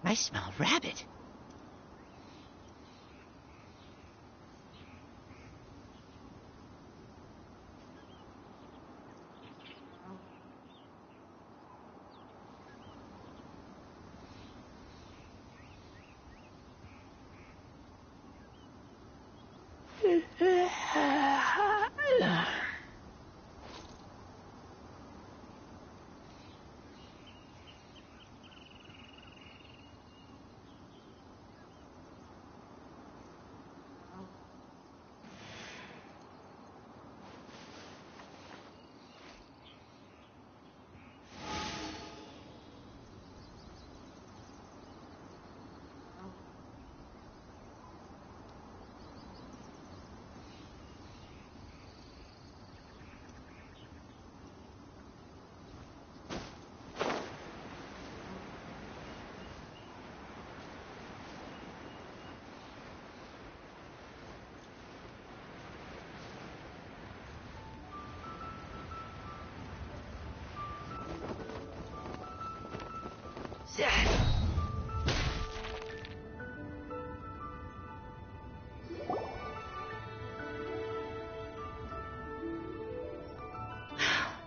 I smell rabbit.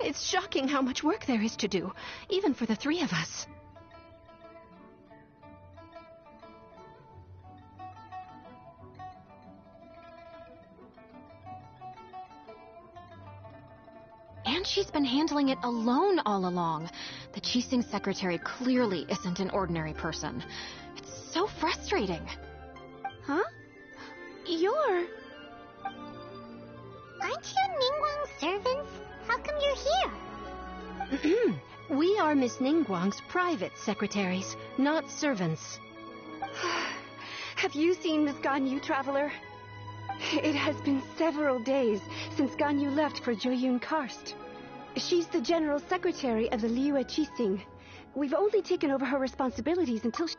It's shocking how much work there is to do, even for the three of us. And she's been handling it alone all along. The Qixing secretary clearly isn't an ordinary person. It's so frustrating. Huh? You're... Aren't you Ningguang's servants? How come you're here? We are Miss Ningguang's private secretaries, not servants. Have you seen Miss Ganyu, Traveler? It has been several days since Ganyu left for Joyun Karst. She's the general secretary of the Liue Qixing. We've only taken over her responsibilities until she...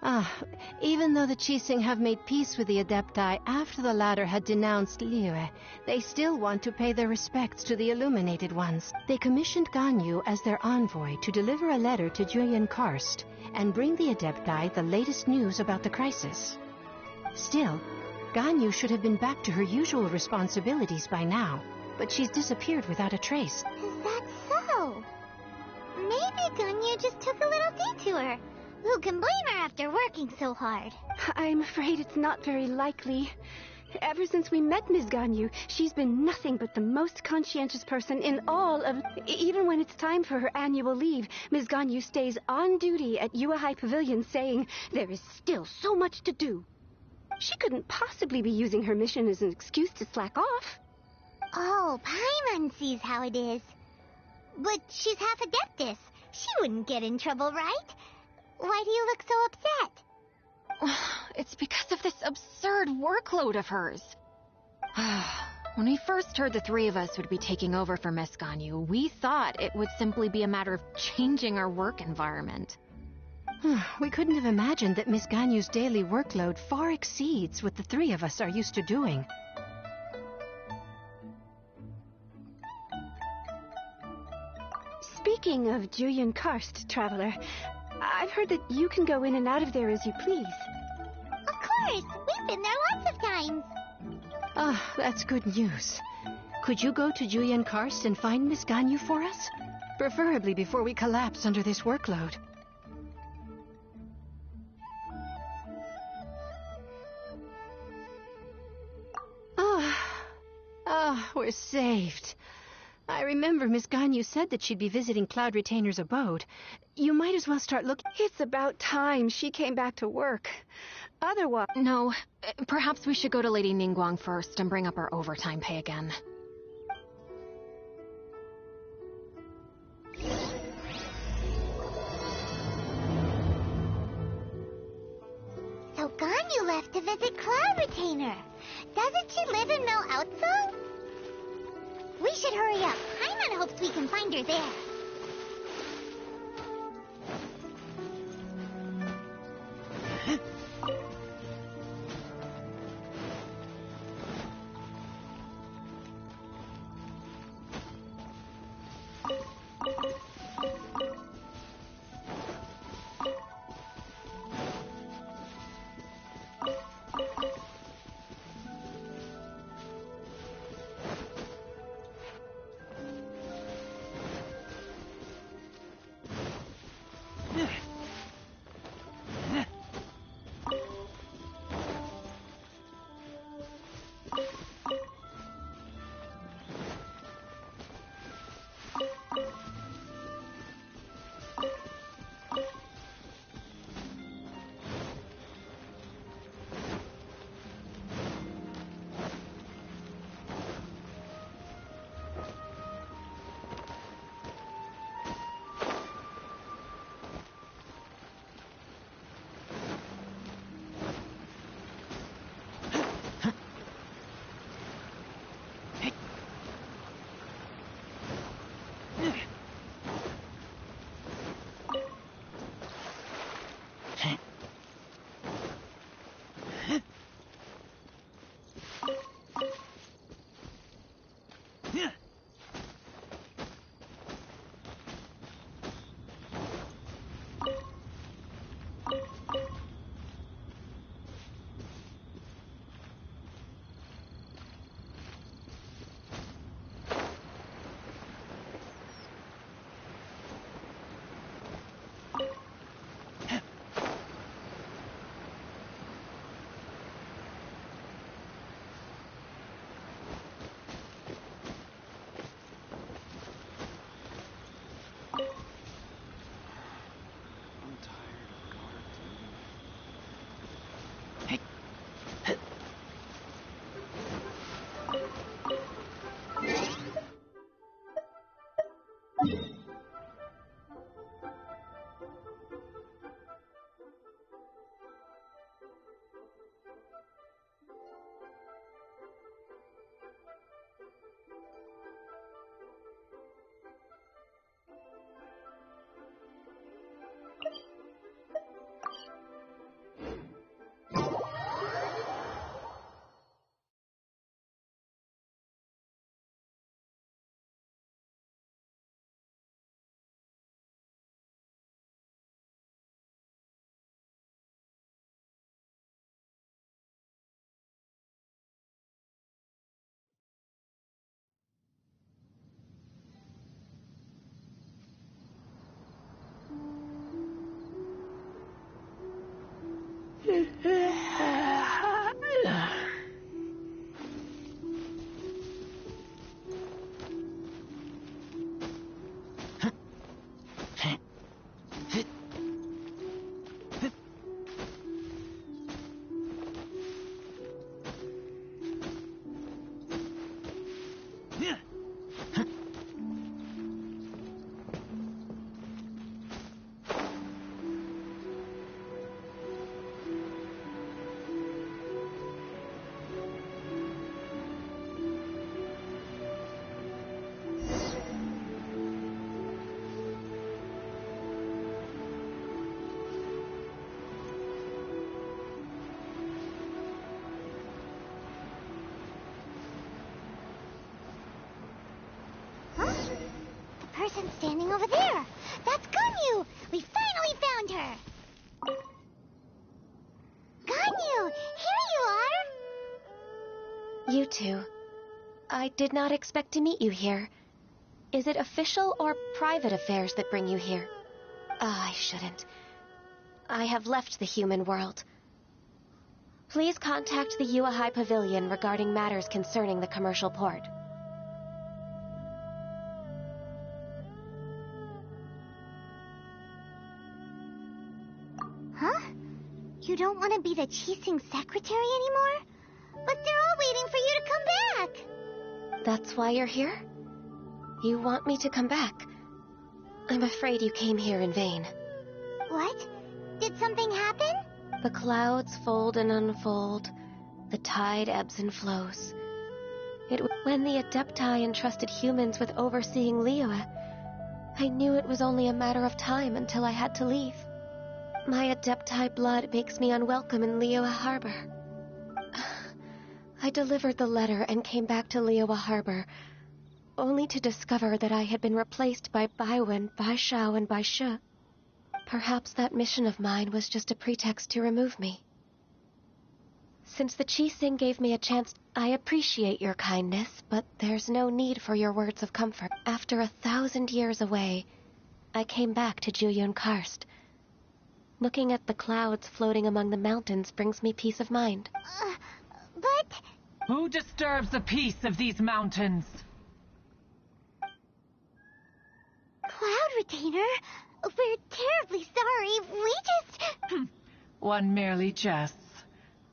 Even though the Qixing have made peace with the Adepti after the latter had denounced Liue, they still want to pay their respects to the Illuminated Ones. They commissioned Ganyu as their envoy to deliver a letter to Joyun Karst and bring the Adepti the latest news about the crisis. Still, Ganyu should have been back to her usual responsibilities by now, but she's disappeared without a trace. Is that so? Maybe Ganyu just took a little detour. Who can blame her after working so hard? I'm afraid it's not very likely. Ever since we met Ms. Ganyu, she's been nothing but the most conscientious person in all of... Even when it's time for her annual leave, Ms. Ganyu stays on duty at Yuehai Pavilion saying there is still so much to do. She couldn't possibly be using her mission as an excuse to slack off. Oh, Paimon sees how it is. But she's half Adeptus. She wouldn't get in trouble, right? Why do you look so upset? It's because of this absurd workload of hers. When we first heard the three of us would be taking over for Miss Ganyu, we thought it would simply be a matter of changing our work environment. We couldn't have imagined that Miss Ganyu's daily workload far exceeds what the three of us are used to doing. Speaking of Joyun Karst, Traveler, I've heard that you can go in and out of there as you please. Of course! We've been there lots of times! That's good news. Could you go to Joyun Karst and find Miss Ganyu for us? Preferably before we collapse under this workload. Ah, we're saved. I remember Miss Ganyu said that she'd be visiting Cloud Retainer's abode. You might as well start looking. It's about time she came back to work. Otherwise... No, perhaps we should go to Lady Ningguang first and bring up our overtime pay again. So Ganyu left to visit Cloud Retainer. Doesn't she live in Mel Outso? We should hurry up. Paimon hopes we can find her there. Person standing over there. That's Ganyu. We finally found her. Ganyu, here you are. You two. I did not expect to meet you here. Is it official or private affairs that bring you here? I shouldn't. I have left the human world. Please contact the Yuehai Pavilion regarding matters concerning the commercial port. you don't want to be the Chising secretary anymore? But they're all waiting for you to come back. That's why you're here? You want me to come back? I'm afraid you came here in vain. What? Did something happen? The clouds fold and unfold. The tide ebbs and flows. When the Adepti entrusted humans with overseeing Liyue, I knew it was only a matter of time until I had to leave. My Adepti blood makes me unwelcome in Liyue Harbor. I delivered the letter and came back to Liyue Harbor, only to discover that I had been replaced by Baiwen, Baishao, and Baishe. Perhaps that mission of mine was just a pretext to remove me. Since the Chising gave me a chance, I appreciate your kindness, but there's no need for your words of comfort. After 1,000 years away, I came back to Jueyun Karst. Looking at the clouds floating among the mountains brings me peace of mind. But... Who disturbs the peace of these mountains? Cloud Retainer, we're terribly sorry. We just... One merely jests.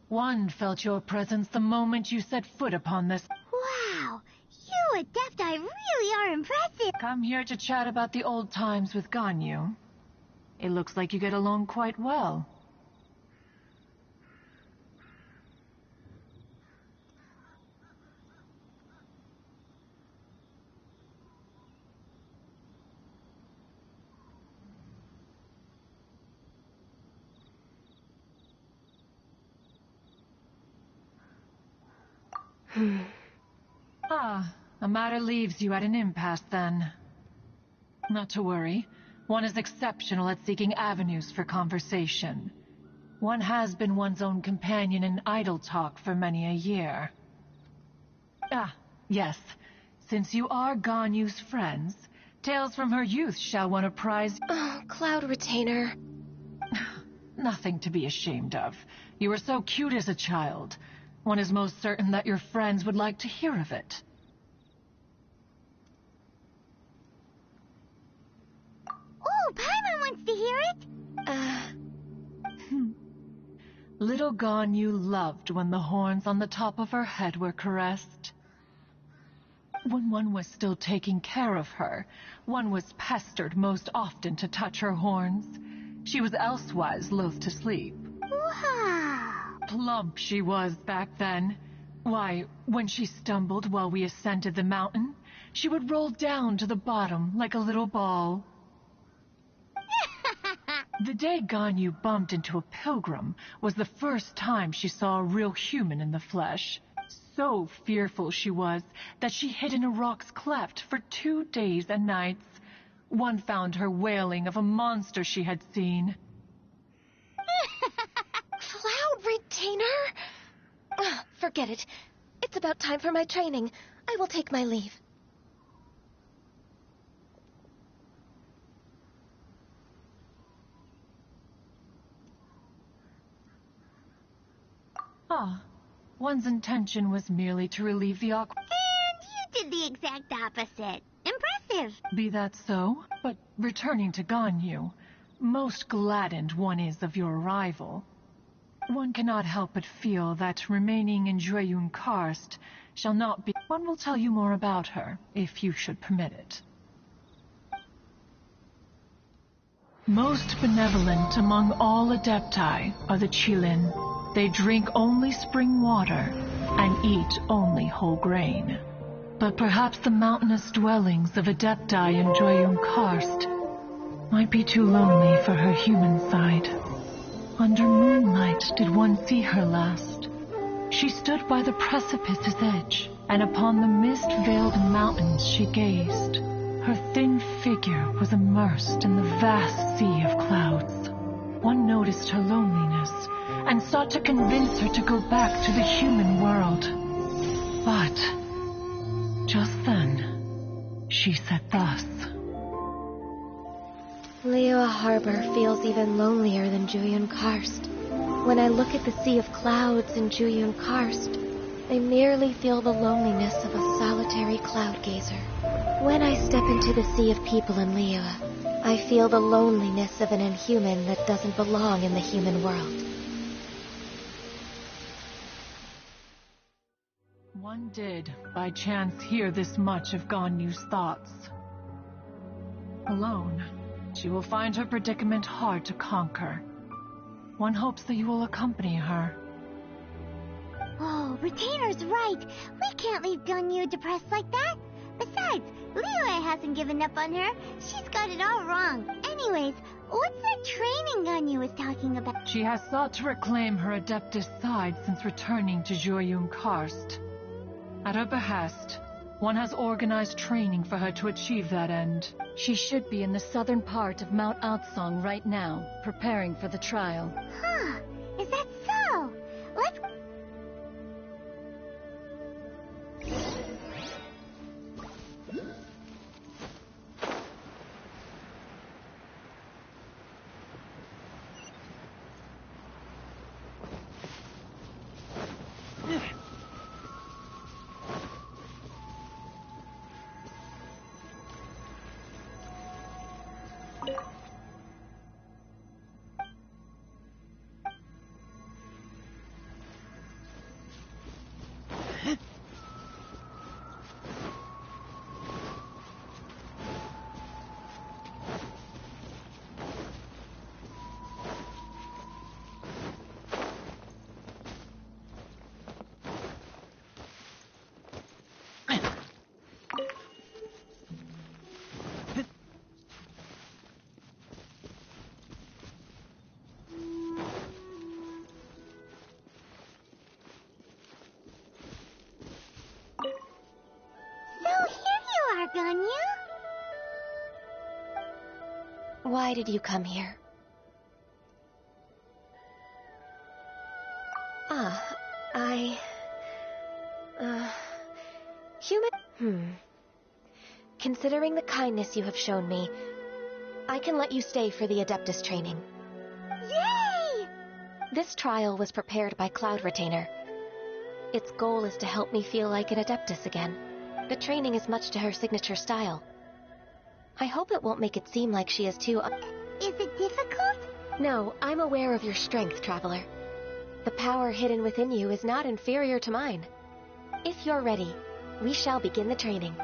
One felt your presence the moment you set foot upon this. Wow, you Adepti really are impressive. Come here to chat about the old times with Ganyu. It looks like you get along quite well. A matter leaves you at an impasse then. Not to worry. One is exceptional at seeking avenues for conversation. One has been one's own companion in idle talk for many a year. Yes. Since you are Ganyu's friends, tales from her youth shall one apprise... Oh, Cloud Retainer. Nothing to be ashamed of. You were so cute as a child. One is most certain that your friends would like to hear of it. Oh, Paimon wants to hear it. Little Ganyu loved when the horns on the top of her head were caressed. When one was still taking care of her, one was pestered most often to touch her horns. She was elsewise loath to sleep. Wow. Plump she was back then. Why, when she stumbled while we ascended the mountain, she would roll down to the bottom like a little ball. The day Ganyu bumped into a pilgrim was the first time she saw a real human in the flesh. So fearful she was that she hid in a rock's cleft for 2 days and nights. One found her wailing of a monster she had seen. Cloud Retainer? Forget it. It's about time for my training. I will take my leave. One's intention was merely to relieve the awkward... And you did the exact opposite. Impressive. Be that so? But returning to Ganyu, most gladdened one is of your arrival. One cannot help but feel that remaining in Jueyun Karst shall not be... One will tell you more about her, if you should permit it. Most benevolent among all Adepti are the Qilin. They drink only spring water and eat only whole grain. But perhaps the mountainous dwellings of Adepti in Jueyun Karst might be too lonely for her human side. Under moonlight did one see her last. She stood by the precipice's edge, and upon the mist-veiled mountains she gazed. Her thin figure was immersed in the vast sea of clouds. One noticed her loneliness, and sought to convince her to go back to the human world. But just then, she said thus. Liyue Harbor feels even lonelier than Jueyun Karst. When I look at the sea of clouds in Jueyun Karst, I merely feel the loneliness of a solitary cloud gazer. When I step into the sea of people in Liyue, I feel the loneliness of an inhuman that doesn't belong in the human world. One did, by chance, hear this much of Ganyu's thoughts. Alone, she will find her predicament hard to conquer. One hopes that you will accompany her. Oh, Retainer's right. We can't leave Ganyu depressed like that. Besides, Liyue hasn't given up on her. She's got it all wrong. Anyways, what's that training Ganyu was talking about? She has sought to reclaim her Adeptus side since returning to Juryun Karst. At her behest, one has organized training for her to achieve that end. She should be in the southern part of Mount Aotsong right now, preparing for the trial. Huh, is that so? Let's... Ganyu? Why did you come here? Human... Considering the kindness you have shown me, I can let you stay for the Adeptus training. Yay! This trial was prepared by Cloud Retainer. Its goal is to help me feel like an Adeptus again. The training is much to her signature style. I hope it won't make it seem like she is too... Is it difficult? No, I'm aware of your strength, Traveler. The power hidden within you is not inferior to mine. If you're ready, we shall begin the training.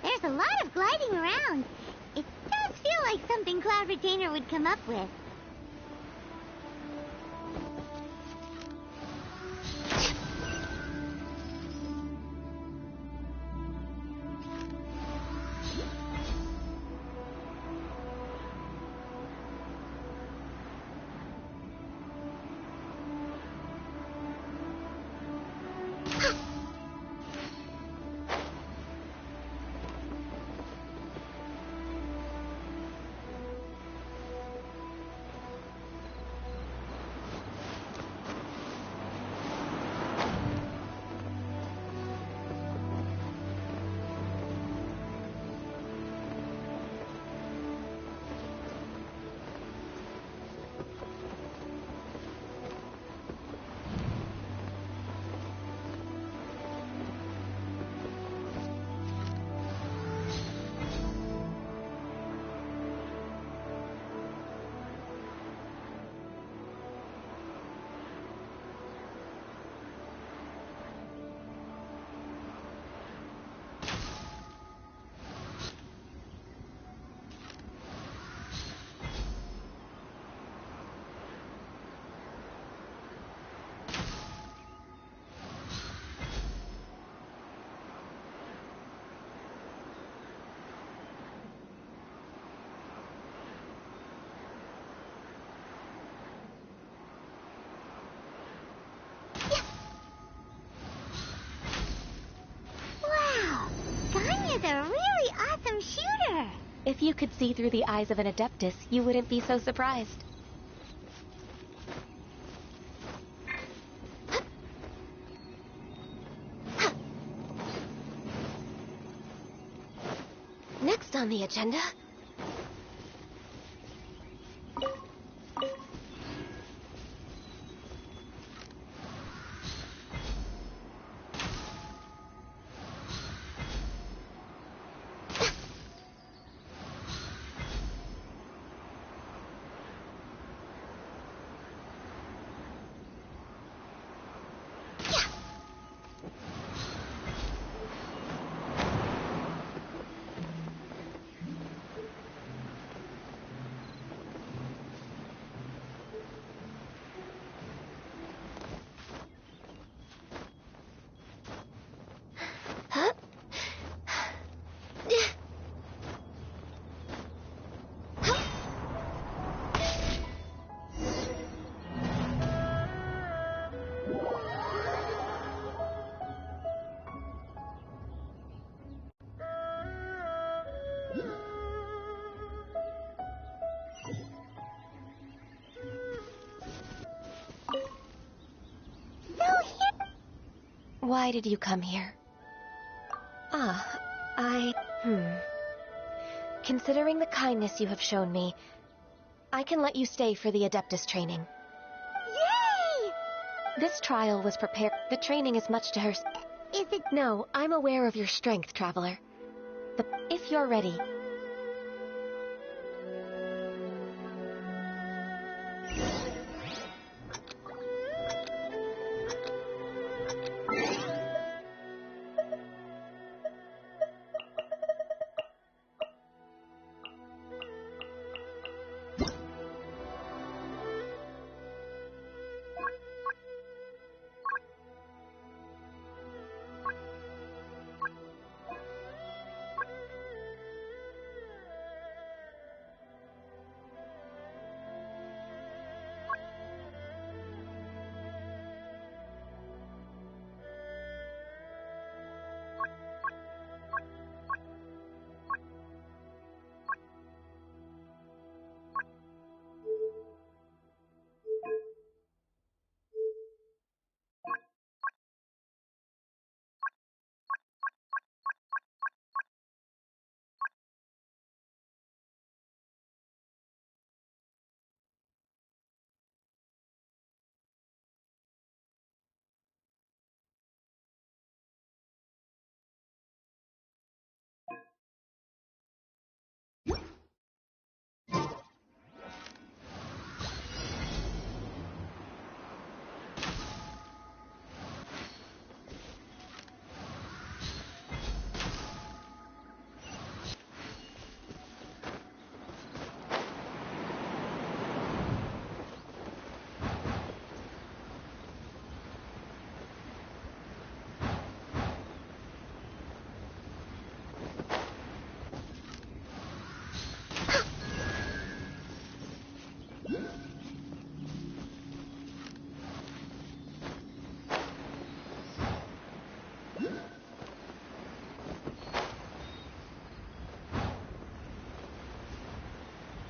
There's a lot of gliding around. It does feel like something Cloud Retainer would come up with. If you could see through the eyes of an adeptus, you wouldn't be so surprised. Next on the agenda... Why did you come here? Considering the kindness you have shown me, I can let you stay for the Adeptus training. Yay! This trial was prepared. The training is much to her... Is it... No, I'm aware of your strength, Traveler. If you're ready...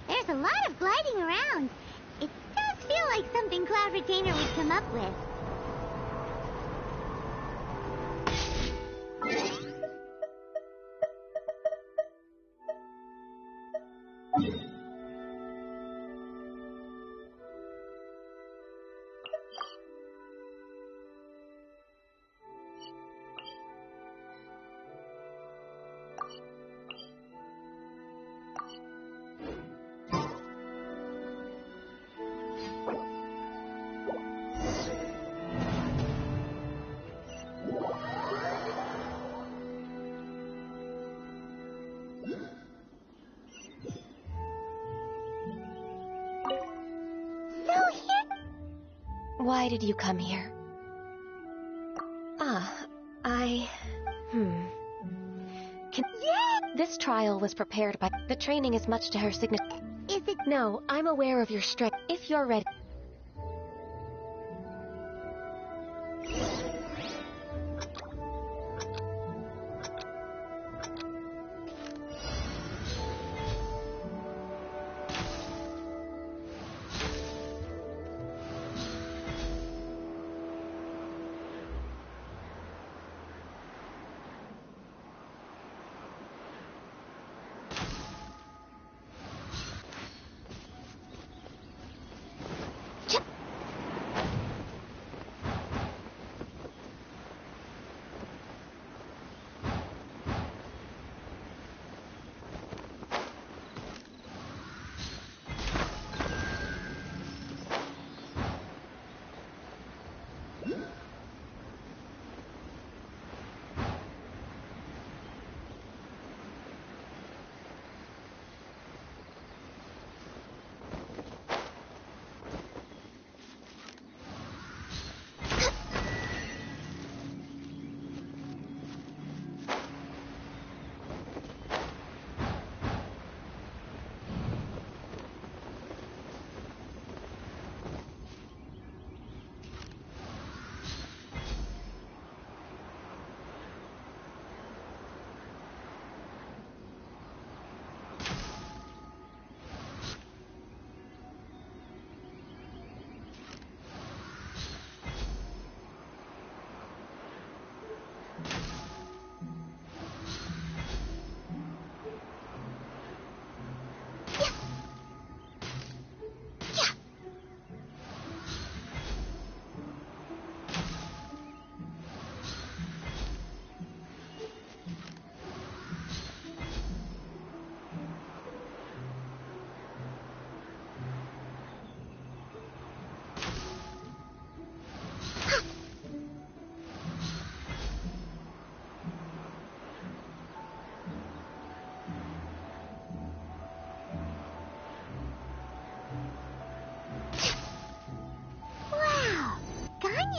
There's a lot of gliding around. It does feel like something Cloud Retainer would come up with. Why did you come here? This trial was prepared by... The training is much to her signature. Is it... No, I'm aware of your strength. If you're ready...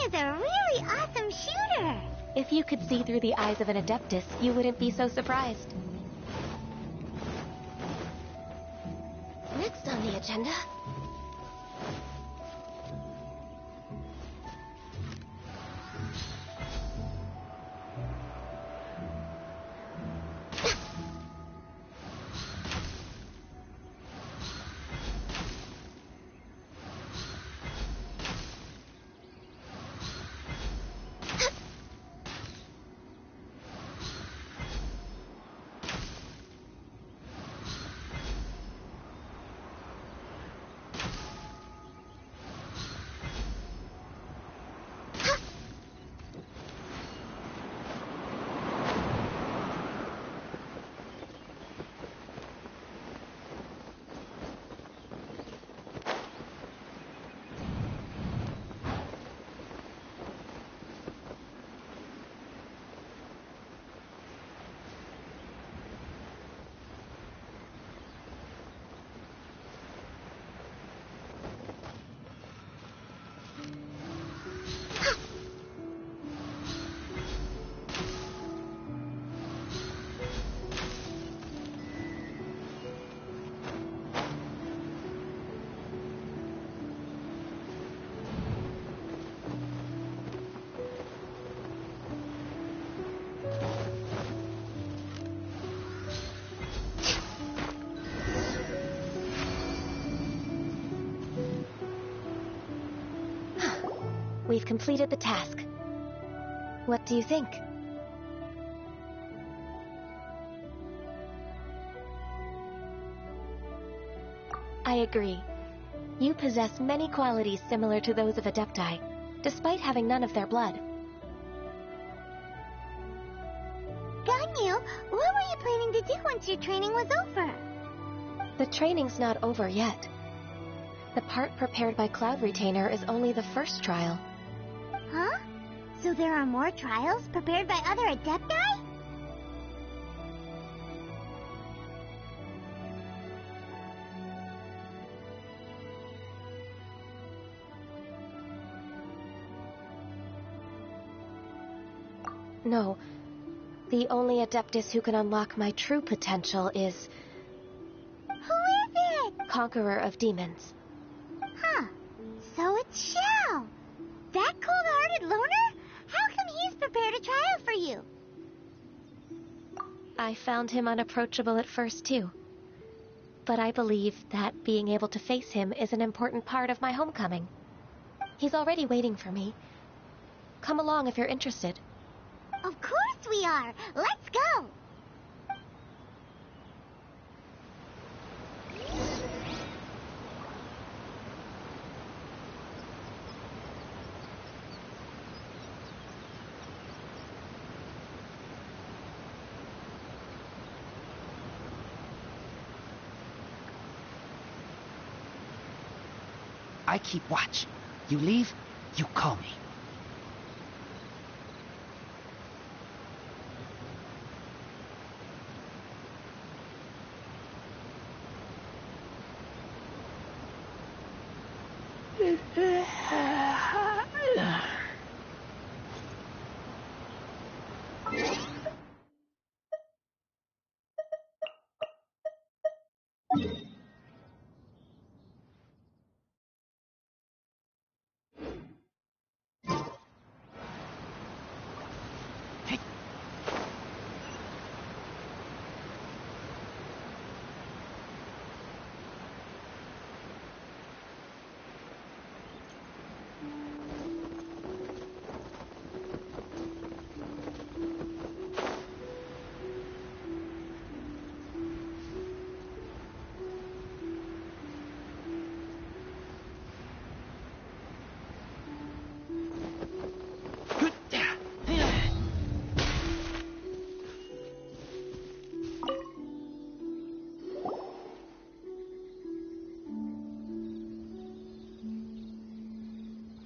Is a really awesome shooter. If you could see through the eyes of an Adeptus, you wouldn't be so surprised. Next on the agenda... We've completed the task. What do you think? I agree. You possess many qualities similar to those of Adepti, despite having none of their blood. Ganyu, what were you planning to do once your training was over? The training's not over yet. The part prepared by Cloud Retainer is only the first trial. Huh? So there are more trials prepared by other Adepti? No. The only Adeptus who can unlock my true potential is... Who is it? Conqueror of Demons. Huh. So it's Shao. That cold-hearted loner? How come he's prepared a trial for you? I found him unapproachable at first, too. But I believe that being able to face him is an important part of my homecoming. He's already waiting for me. Come along if you're interested. Of course we are! Let's go! I keep watch. You leave, you call me.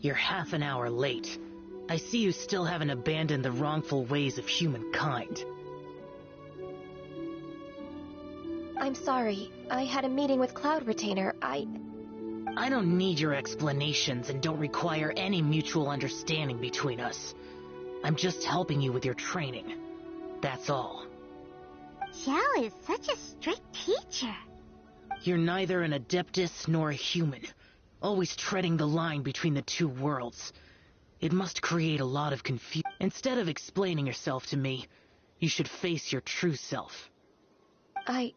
You're half an hour late. I see you still haven't abandoned the wrongful ways of humankind. I'm sorry. I had a meeting with Cloud Retainer. I don't need your explanations and don't require any mutual understanding between us. I'm just helping you with your training. That's all. Xiao is such a strict teacher. You're neither an Adeptus nor a human, always treading the line between the two worlds. It must create a lot of confusion. Instead of explaining yourself to me, you should face your true self. I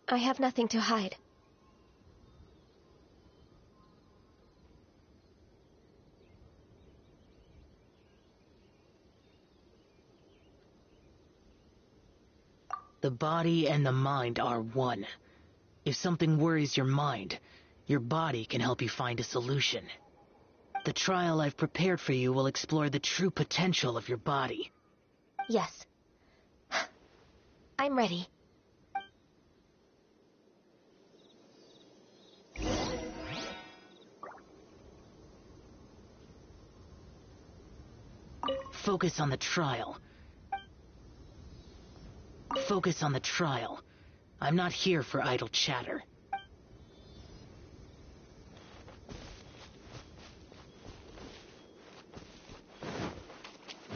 have nothing to hide. The body and the mind are one. If something worries your mind, your body can help you find a solution. The trial I've prepared for you will explore the true potential of your body. Yes. I'm ready. Focus on the trial. Focus on the trial. I'm not here for idle chatter.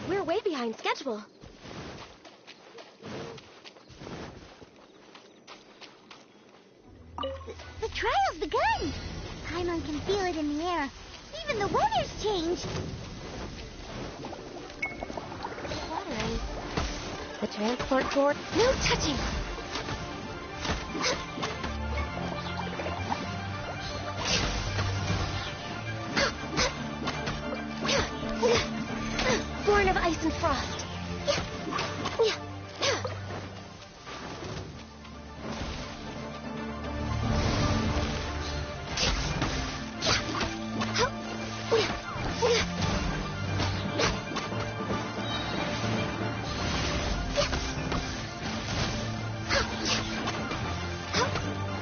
We're way behind schedule. The trial's begun! Paimon can feel it in the air. Even the weather's changed. Watering. The transport board. No touching! Born of ice and frost.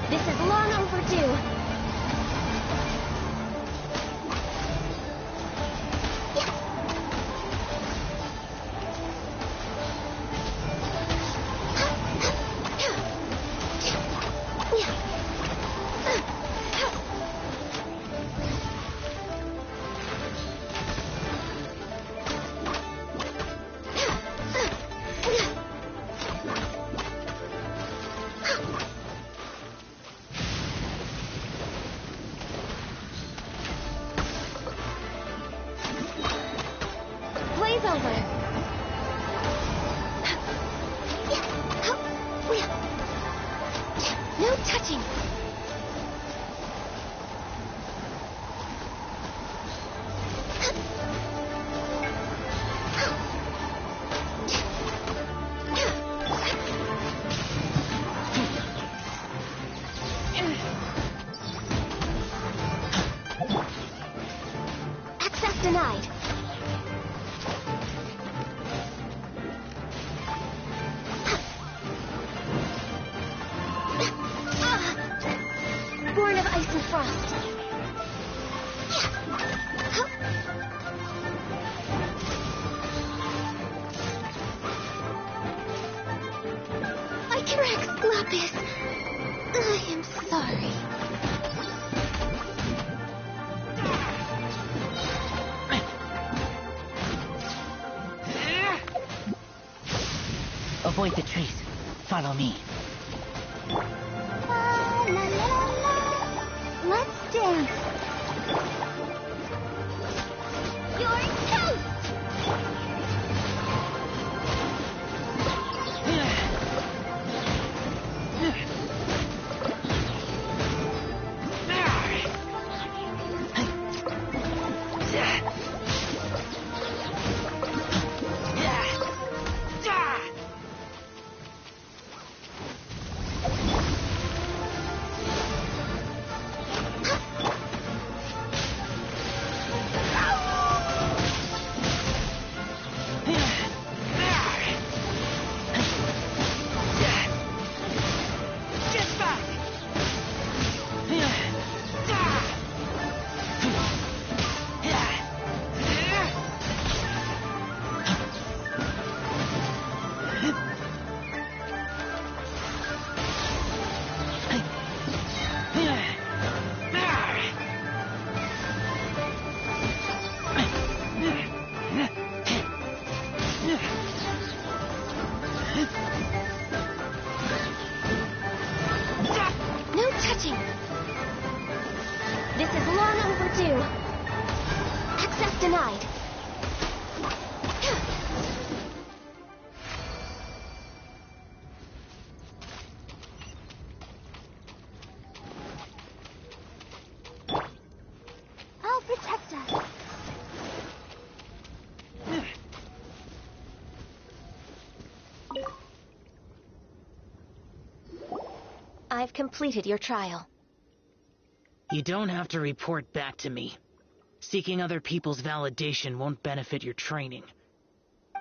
This is long overdue. Blaze over. No touching. Access denied. Born of ice and frost. I T-Rex Lapis. I am sorry. Avoid the trees. Follow me. La la la la. Let's dance. You're toast! Denied. I'll protect us. I've completed your trial. You don't have to report back to me. Seeking other people's validation won't benefit your training.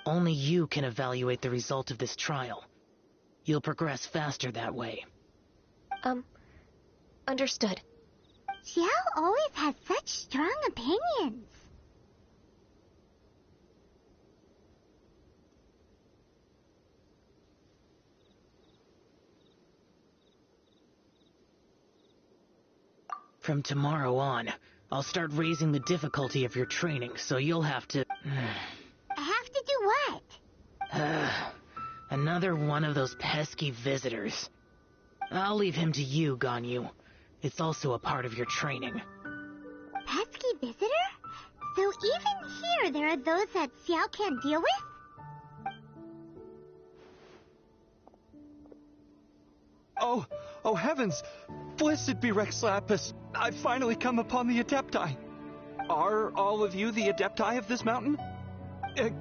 Only you can evaluate the result of this trial. You'll progress faster that way. Understood. Xiao always has such strong opinions. From tomorrow on, I'll start raising the difficulty of your training, so you'll have to... I have to do what? Another one of those pesky visitors. I'll leave him to you, Ganyu. It's also a part of your training. Pesky visitor? So even here there are those that Xiao can't deal with? Oh heavens! Blessed be Rex Lapis! I've finally come upon the Adepti. Are all of you the Adepti of this mountain?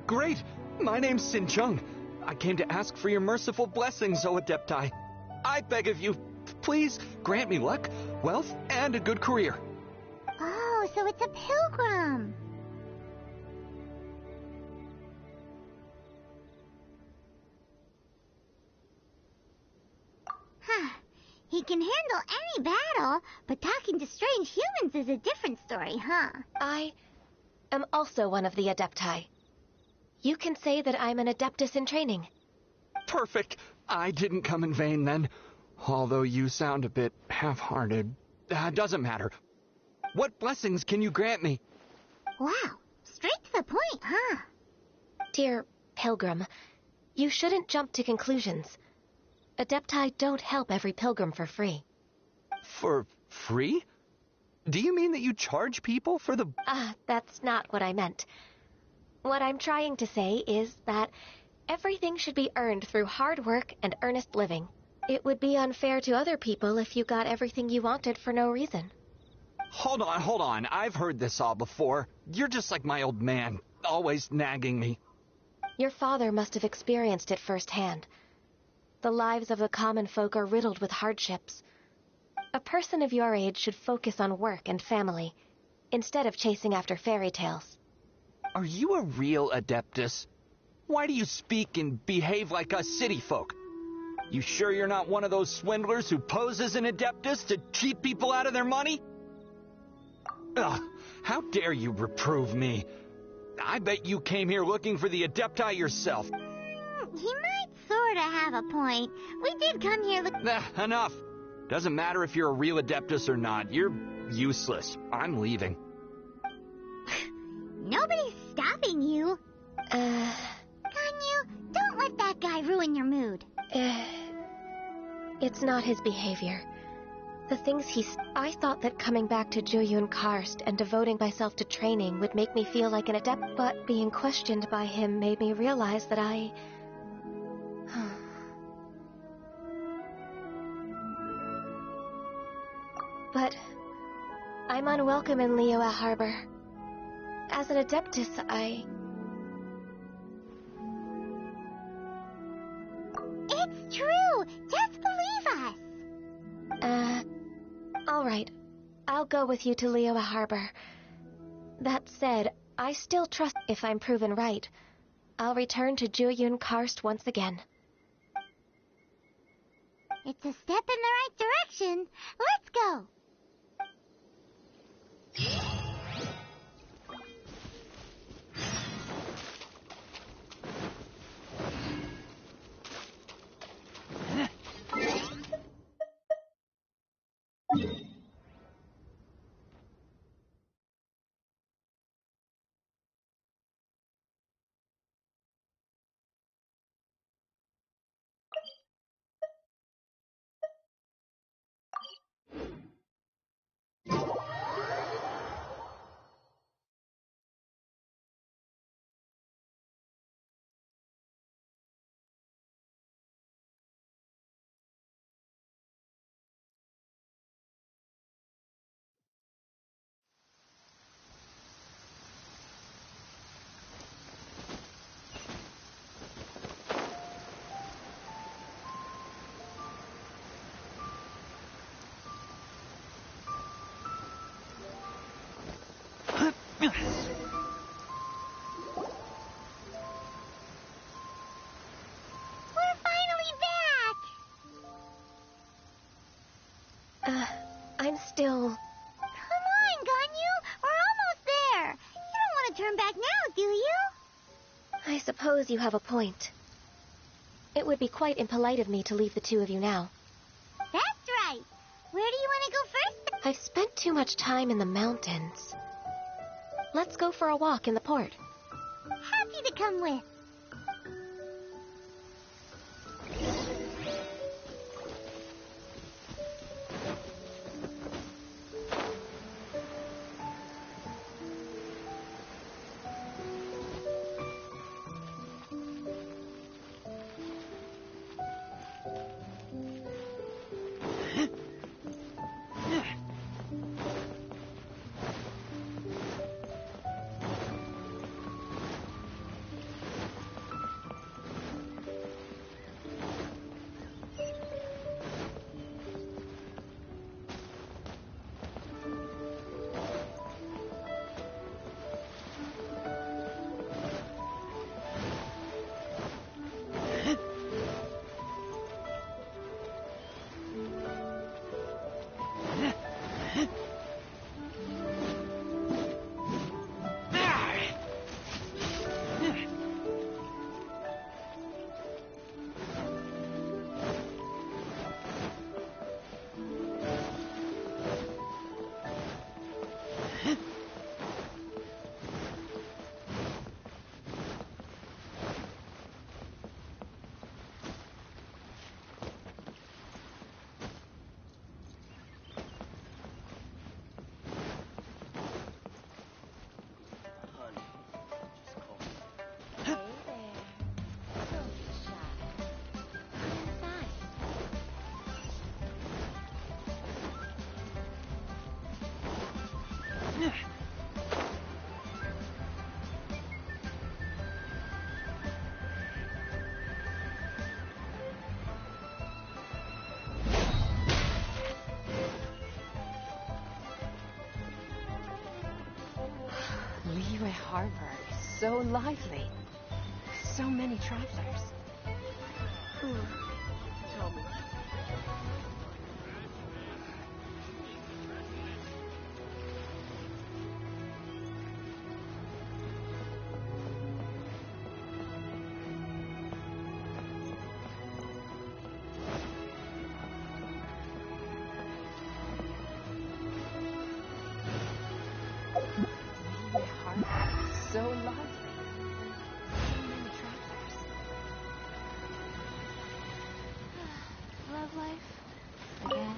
Great! My name's Sin Chung. I came to ask for your merciful blessings, O Adepti. I beg of you, please grant me luck, wealth, and a good career. Oh, so it's a pilgrim. Huh. He can handle any battle, but talking to strange humans is a different story, huh? I am also one of the Adepti. You can say that I'm an Adeptus in training. Perfect. I didn't come in vain then. Although you sound a bit half-hearted. Doesn't matter. What blessings can you grant me? Wow, straight to the point, huh? Dear Pilgrim, you shouldn't jump to conclusions. Adepti don't help every pilgrim for free. For free? Do you mean that you charge people for the... That's not what I meant. What I'm trying to say is that everything should be earned through hard work and earnest living. It would be unfair to other people if you got everything you wanted for no reason. Hold on. I've heard this all before. You're just like my old man, always nagging me. Your father must have experienced it firsthand. The lives of the common folk are riddled with hardships. A person of your age should focus on work and family, instead of chasing after fairy tales. Are you a real Adeptus? Why do you speak and behave like us city folk? You sure you're not one of those swindlers who pose as an Adeptus to cheat people out of their money? Ugh, how dare you reprove me? I bet you came here looking for the Adepti yourself. He might sorta have a point. We did come here Enough. Doesn't matter if you're a real Adeptus or not. You're useless. I'm leaving. Nobody's stopping you. Ganyu, don't let that guy ruin your mood. It's not his behavior. The things I thought that coming back to Juyun Karst and devoting myself to training would make me feel like an adept, but being questioned by him made me realize that But I'm unwelcome in Liyue Harbor. As an Adeptus, It's true! Just believe us! Alright. I'll go with you to Liyue Harbor. That said, I still trust if I'm proven right. I'll return to Juyun Karst once again. It's a step in the right direction. Let's go! We're finally back! I'm still... Come on, Ganyu! We're almost there! You don't want to turn back now, do you? I suppose you have a point. It would be quite impolite of me to leave the two of you now. That's right! Where do you want to go first? I've spent too much time in the mountains. Let's go for a walk in the port. Happy to come with. Liyue Harbor is so lively. So many travelers. Tell me. So lively. So many travelers. Love life. Again.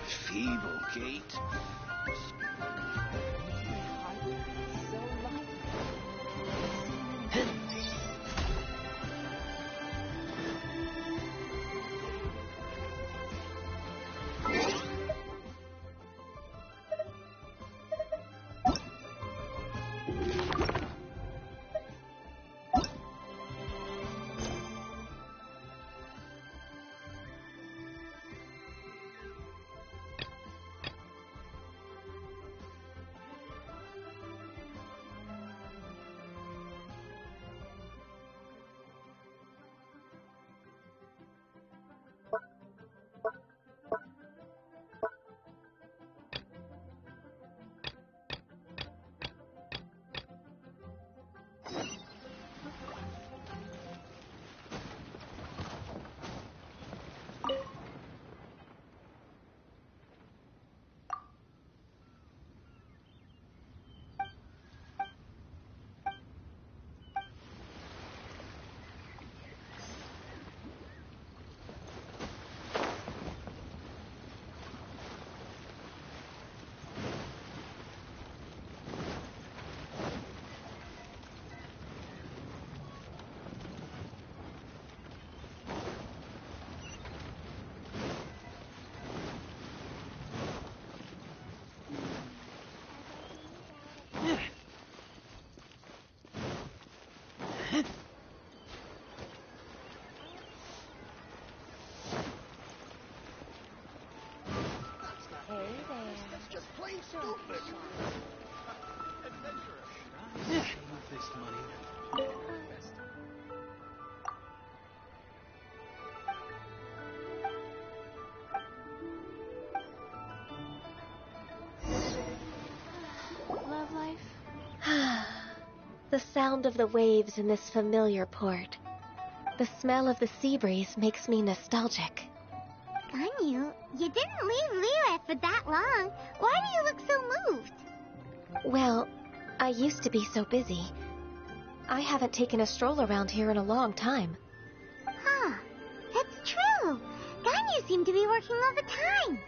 Feeble gate. The sound of the waves in this familiar port. The smell of the sea breeze makes me nostalgic. Ganyu, you didn't leave Liyue for that long. Why do you look so moved? Well, I used to be so busy. I haven't taken a stroll around here in a long time. Huh, that's true. Ganyu seemed to be working all the time.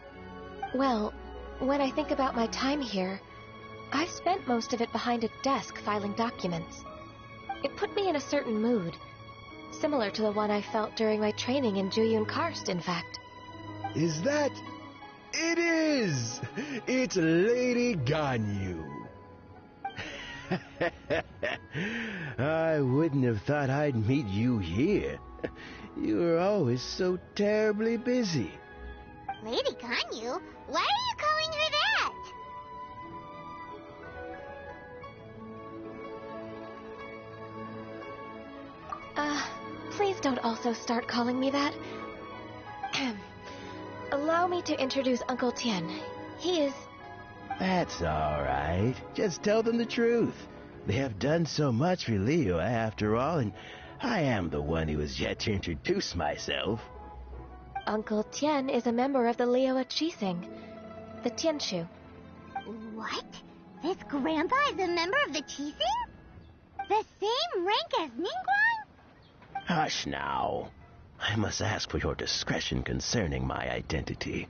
Well, when I think about my time here, I've spent most of it behind a desk filing documents. It put me in a certain mood, similar to the one I felt during my training in Juyun Karst, in fact. Is that... It is! It's Lady Ganyu. I wouldn't have thought I'd meet you here. You were always so terribly busy. Lady Ganyu? Why are you calling her that? Please don't also start calling me that. Allow me to introduce Uncle Tien. He is... That's all right. Just tell them the truth. They have done so much for Liyue after all, and I am the one who has yet to introduce myself. Uncle Tien is a member of the Liyue Qixing, the Tianshu. What? This grandpa is a member of the Qixing? The same rank as Ningguang? Hush now. I must ask for your discretion concerning my identity.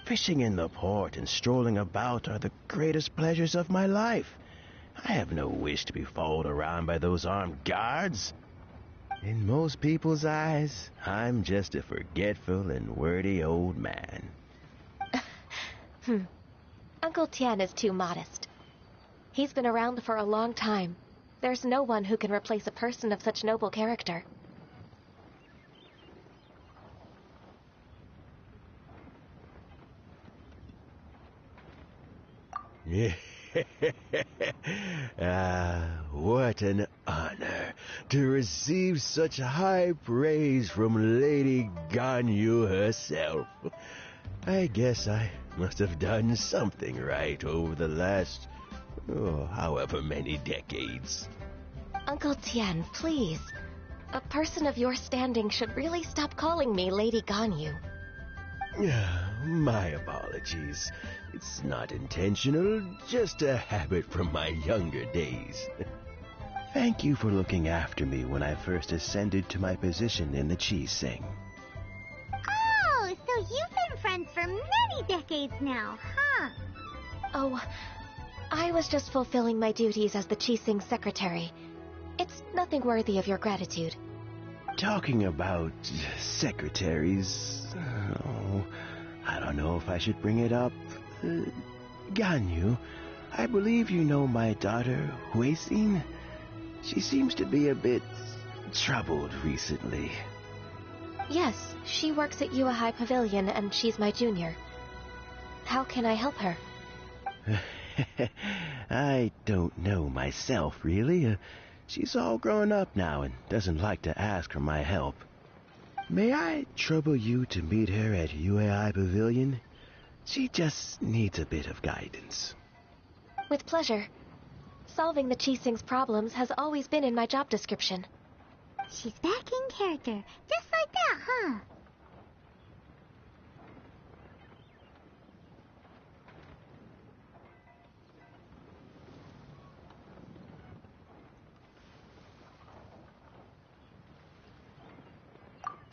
Fishing in the port and strolling about are the greatest pleasures of my life. I have no wish to be followed around by those armed guards. In most people's eyes, I'm just a forgetful and wordy old man. Uncle Tien is too modest. He's been around for a long time. There's no one who can replace a person of such noble character. What an honor to receive such high praise from Lady Ganyu herself. I guess I must have done something right over the last, however many decades. Uncle Tien, please. A person of your standing should really stop calling me Lady Ganyu. My apologies. It's not intentional, just a habit from my younger days. Thank you for looking after me when I first ascended to my position in the Qixing. Oh, so you've been friends for many decades now, huh? Oh, I was just fulfilling my duties as the Qixing secretary. It's nothing worthy of your gratitude. Talking about secretaries... I don't know if I should bring it up. Ganyu, I believe you know my daughter, Huixin. She seems to be a bit troubled recently. Yes, she works at Yua High Pavilion and she's my junior. How can I help her? I don't know myself, really. She's all grown up now and doesn't like to ask for my help. May I trouble you to meet her at UAI Pavilion? She just needs a bit of guidance. With pleasure. Solving the Qixing's problems has always been in my job description. She's back in character, just like that, huh?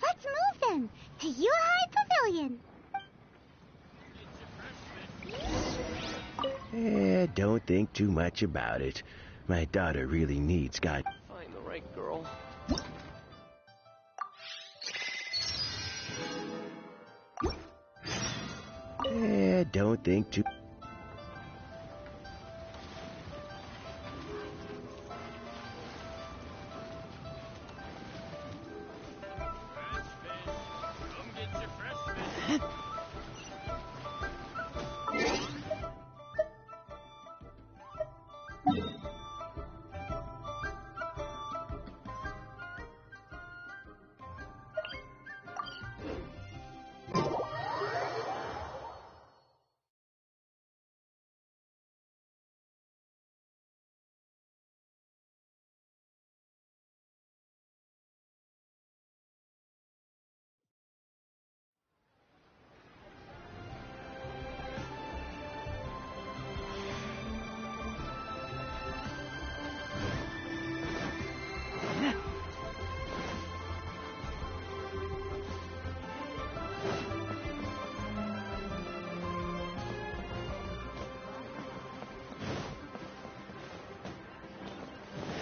Let's move then, to Yuhai Pavilion. Don't think too much about it. My daughter really needs guidance. Find the right girl. Don't think too...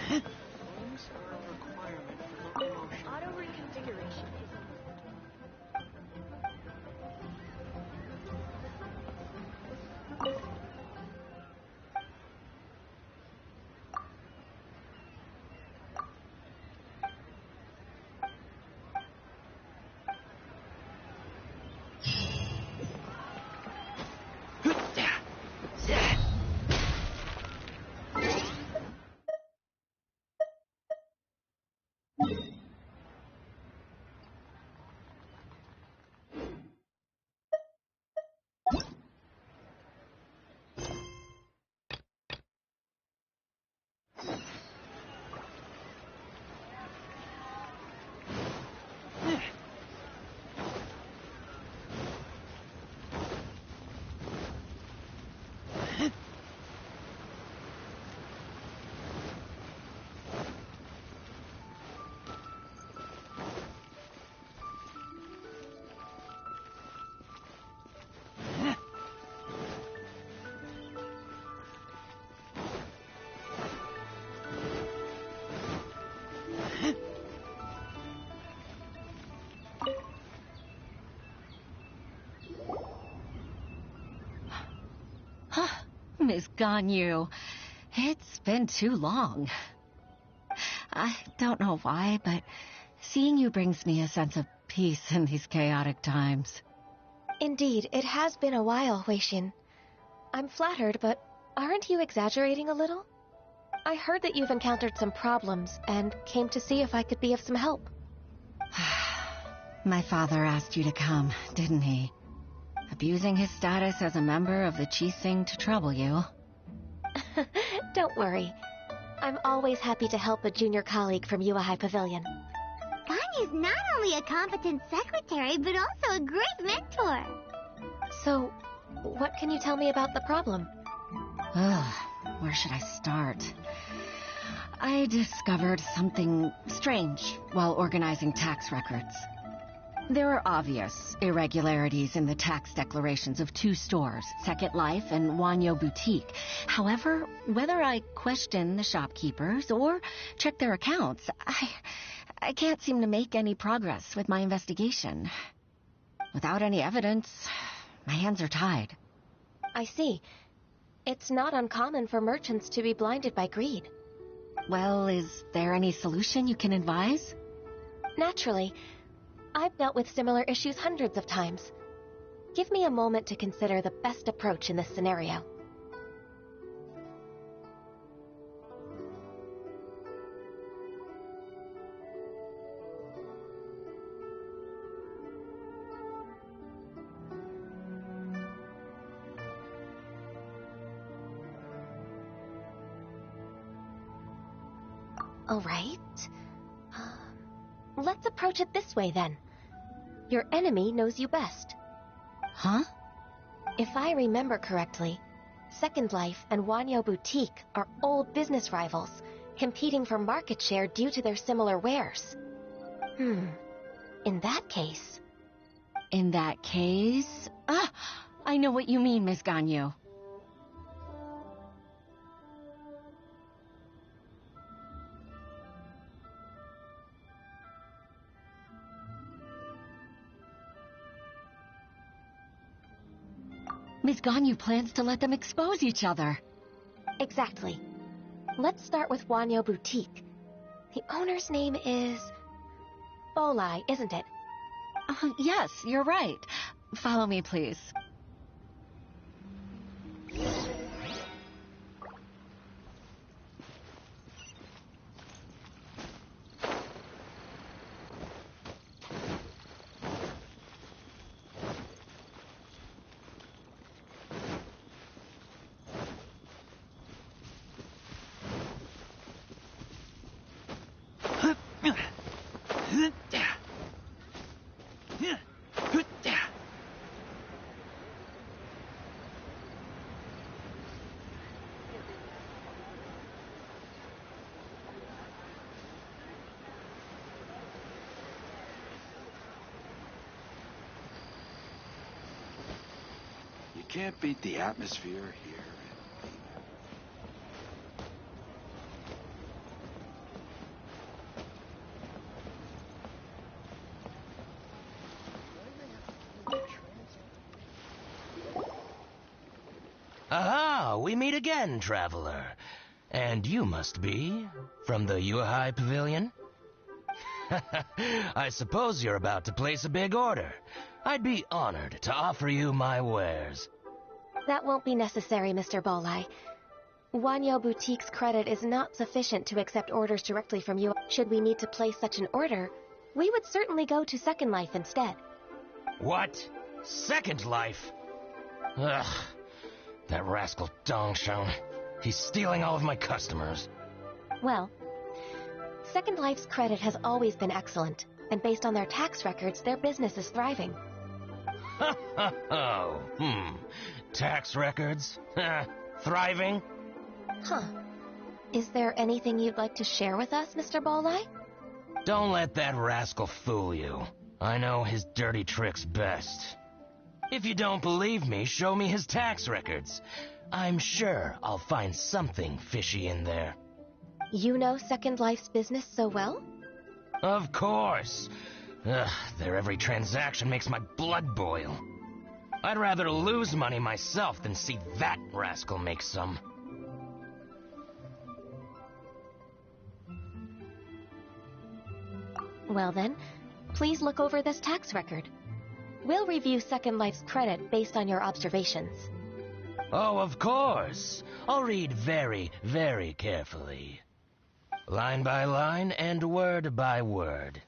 Homes are a requirement for locomotion. Auto reconfiguration is Miss Ganyu, it's been too long. I don't know why, but seeing you brings me a sense of peace in these chaotic times. Indeed, it has been a while, Weishin. I'm flattered, but aren't you exaggerating a little? I heard that you've encountered some problems and came to see if I could be of some help. My father asked you to come, didn't he? Abusing his status as a member of the Qixing to trouble you. Don't worry. I'm always happy to help a junior colleague from Yuahai Pavilion. Ganyu's not only a competent secretary, but also a great mentor. So, what can you tell me about the problem? Where should I start? I discovered something strange while organizing tax records. There are obvious irregularities in the tax declarations of two stores, Second Life and Wanyo Boutique. However, whether I question the shopkeepers or check their accounts, I can't seem to make any progress with my investigation. Without any evidence, my hands are tied. I see. It's not uncommon for merchants to be blinded by greed. Well, is there any solution you can advise? Naturally. I've dealt with similar issues hundreds of times. Give me a moment to consider the best approach in this scenario. All right. Let's approach it this way, then. Your enemy knows you best. Huh? If I remember correctly, Second Life and Wanyo Boutique are old business rivals, competing for market share due to their similar wares. In that case... In that case... I know what you mean, Miss Ganyu. Miss Ganyu plans to let them expose each other. Exactly. Let's start with Wanyo Boutique. The owner's name is... Bolai, isn't it? Yes, you're right. Follow me, please. You can't beat the atmosphere here. Ah, we meet again, traveler. And you must be from the Yuhai Pavilion? I suppose you're about to place a big order. I'd be honored to offer you my wares. That won't be necessary, Mr. Bolai. Wanyo Boutique's credit is not sufficient to accept orders directly from you. Should we need to place such an order, we would certainly go to Second Life instead. What? Second Life? Ugh. That rascal Dongsheng. He's stealing all of my customers. Well, Second Life's credit has always been excellent, and based on their tax records, their business is thriving. Tax records? Thriving? Huh. Is there anything you'd like to share with us, Mr. Bolai? Don't let that rascal fool you. I know his dirty tricks best. If you don't believe me, show me his tax records. I'm sure I'll find something fishy in there. You know Second Life's business so well? Of course. Their every transaction makes my blood boil. I'd rather lose money myself than see that rascal make some. Well then, please look over this tax record. We'll review Second Life's credit based on your observations. Oh, of course. I'll read very, very carefully. Line by line and word by word.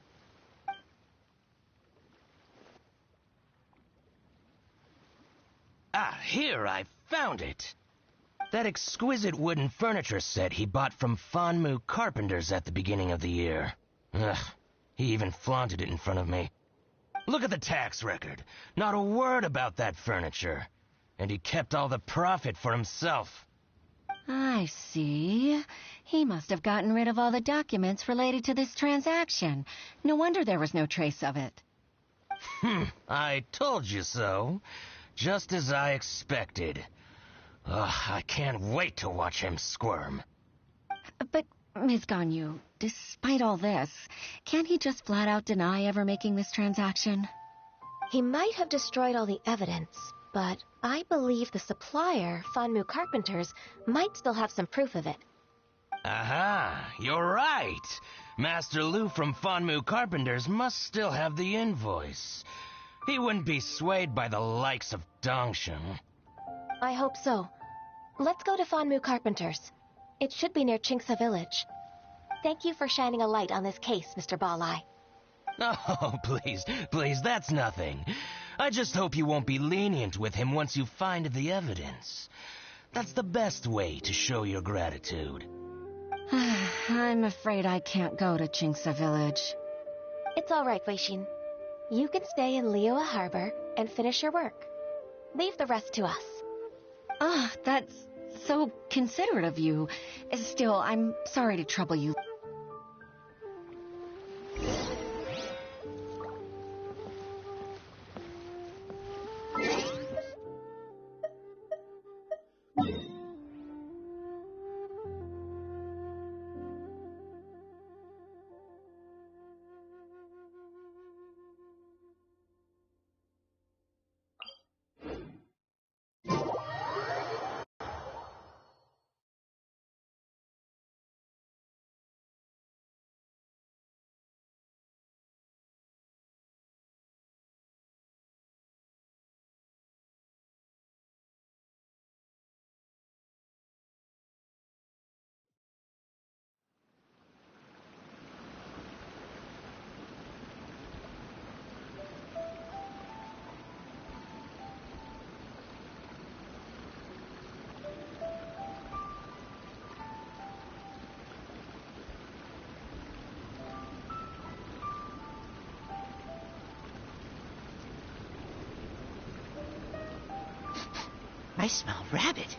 Ah, here, I found it. That exquisite wooden furniture set he bought from Fanmu Carpenters at the beginning of the year. Ugh, he even flaunted it in front of me. Look at the tax record. Not a word about that furniture. And he kept all the profit for himself. I see. He must have gotten rid of all the documents related to this transaction. No wonder there was no trace of it. I told you so. Just as I expected. Ugh, I can't wait to watch him squirm. But, Ms. Ganyu, despite all this, can't he just flat out deny ever making this transaction? He might have destroyed all the evidence, but I believe the supplier, Fanmu Carpenters, might still have some proof of it. Aha, you're right. Master Lu from Fanmu Carpenters must still have the invoice. He wouldn't be swayed by the likes of Dongsheng. I hope so. Let's go to Fanmu Carpenters. It should be near Chingsa Village. Thank you for shining a light on this case, Mr. Balai. Oh, please, that's nothing. I just hope you won't be lenient with him once you find the evidence. That's the best way to show your gratitude. I'm afraid I can't go to Chingsa Village. It's all right, Weishin. You can stay in Liyue Harbor and finish your work. Leave the rest to us. Ah, that's so considerate of you. Still, I'm sorry to trouble you. I smell rabbit.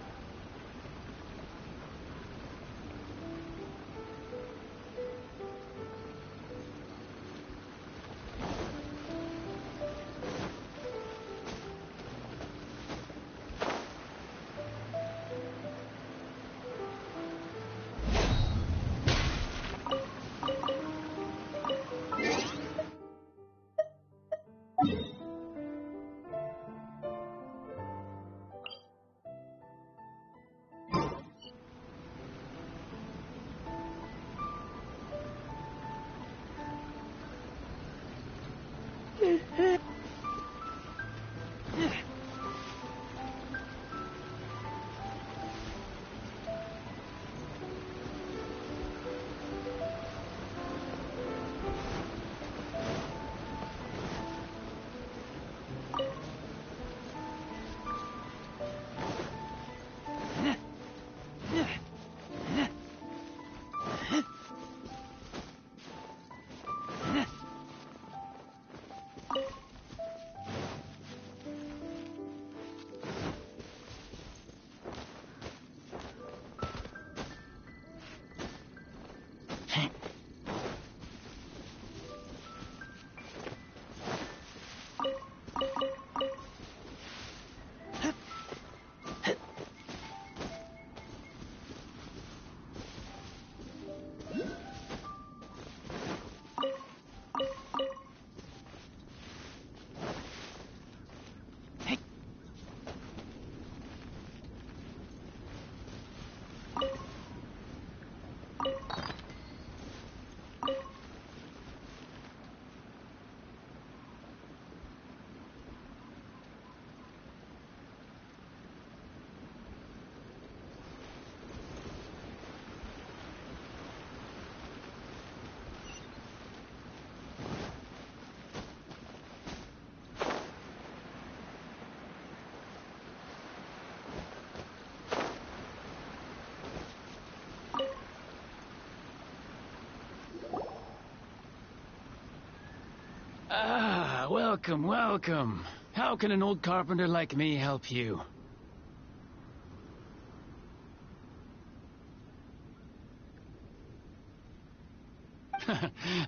Ah, welcome, welcome. How can an old carpenter like me help you?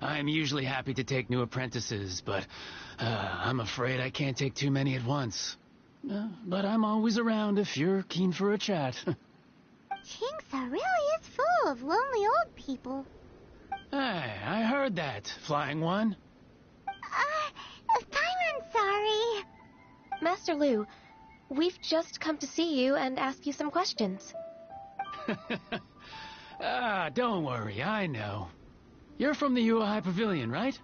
I'm usually happy to take new apprentices, but I'm afraid I can't take too many at once. But I'm always around if you're keen for a chat. Kingsa really is full of lonely old people. Hey, I heard that, Flying One. Paimon's sorry. Master Lu, we've just come to see you and ask you some questions. Don't worry, I know. You're from the Yuehai Pavilion, right?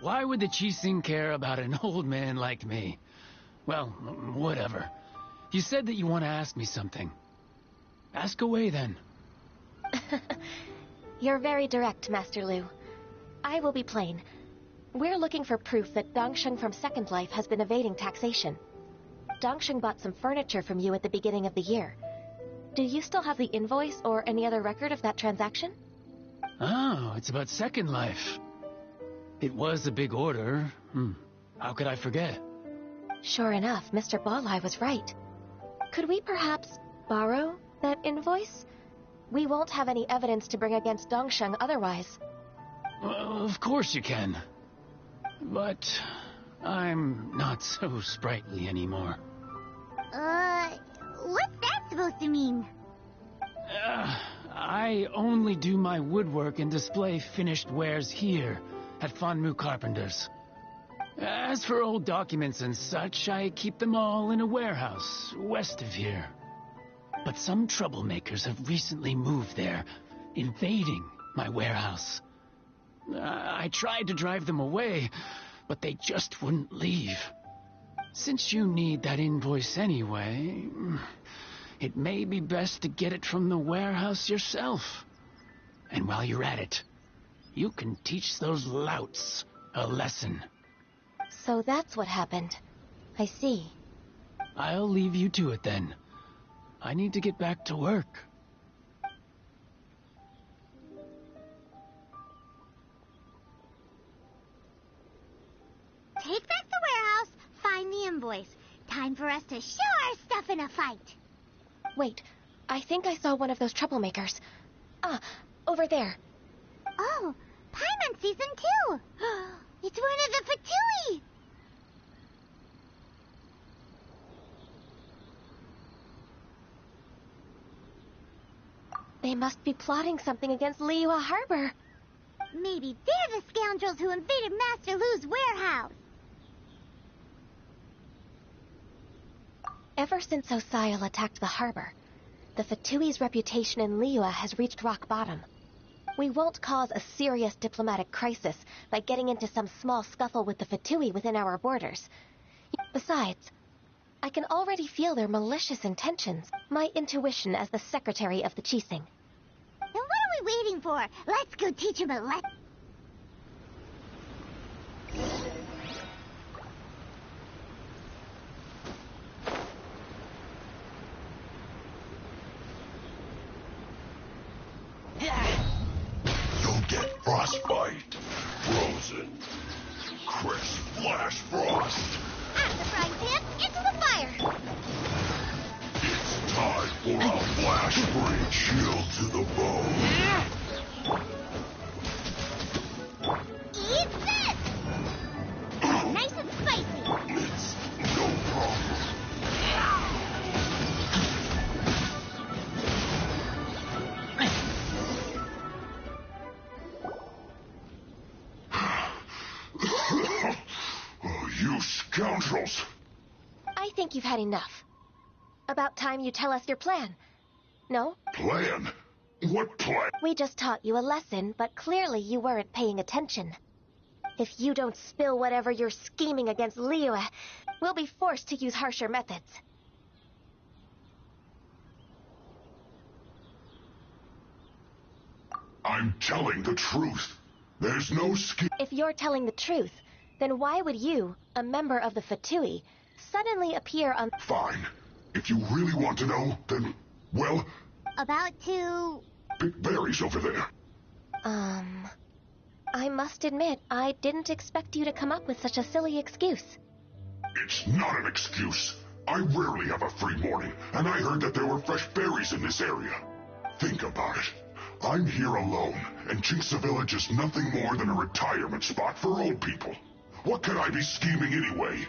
Why would the Qixing care about an old man like me? Well, whatever. You said that you want to ask me something. Ask away, then. You're very direct, Master Lu. I will be plain. We're looking for proof that Dongsheng from Second Life has been evading taxation. Dongsheng bought some furniture from you at the beginning of the year. Do you still have the invoice or any other record of that transaction? Oh, it's about Second Life. It was a big order. How could I forget? Sure enough, Mr. Balai was right. Could we perhaps borrow that invoice? We won't have any evidence to bring against Dongsheng otherwise. Well, of course you can. But I'm not so sprightly anymore. What's that supposed to mean? I only do my woodwork and display finished wares here at Fanmu Carpenters. As for old documents and such, I keep them all in a warehouse west of here. But some troublemakers have recently moved there, invading my warehouse. I tried to drive them away, but they just wouldn't leave. Since you need that invoice anyway, it may be best to get it from the warehouse yourself. And while you're at it, you can teach those louts a lesson. So that's what happened. I see. I'll leave you to it then. I need to get back to work. Take back the warehouse, find the invoice. Time for us to show our stuff in a fight. Wait, I think I saw one of those troublemakers. Over there. Oh, Paimon sees him too. It's one of the Fatui. They must be plotting something against Liyue Harbor. Maybe they're the scoundrels who invaded Master Lu's warehouse. Ever since Osial attacked the harbor, the Fatui's reputation in Liyue has reached rock bottom. We won't cause a serious diplomatic crisis by getting into some small scuffle with the Fatui within our borders. Besides, I can already feel their malicious intentions. My intuition as the secretary of the Chising. Then what are we waiting for? Let's go teach him a lesson. You'll get frostbite, frozen, crisp flash frost. Out of the frying pan, into the fire. It's time for a flash break, chill to the bone. Eat this! Nice and spicy. It's no problem. Oh, you scoundrels! I think you've had enough. About time you tell us your plan. No? Plan? What plan? We just taught you a lesson, but clearly you weren't paying attention. If you don't spill whatever you're scheming against Liyue, we'll be forced to use harsher methods. I'm telling the truth. There's no scheme. If you're telling the truth, then why would you, a member of the Fatui, suddenly appear on... Fine. If you really want to know, then, well... About to... Pick berries over there. I must admit, I didn't expect you to come up with such a silly excuse. It's not an excuse. I rarely have a free morning, and I heard that there were fresh berries in this area. Think about it. I'm here alone, and Jinxa Village is nothing more than a retirement spot for old people. What could I be scheming anyway?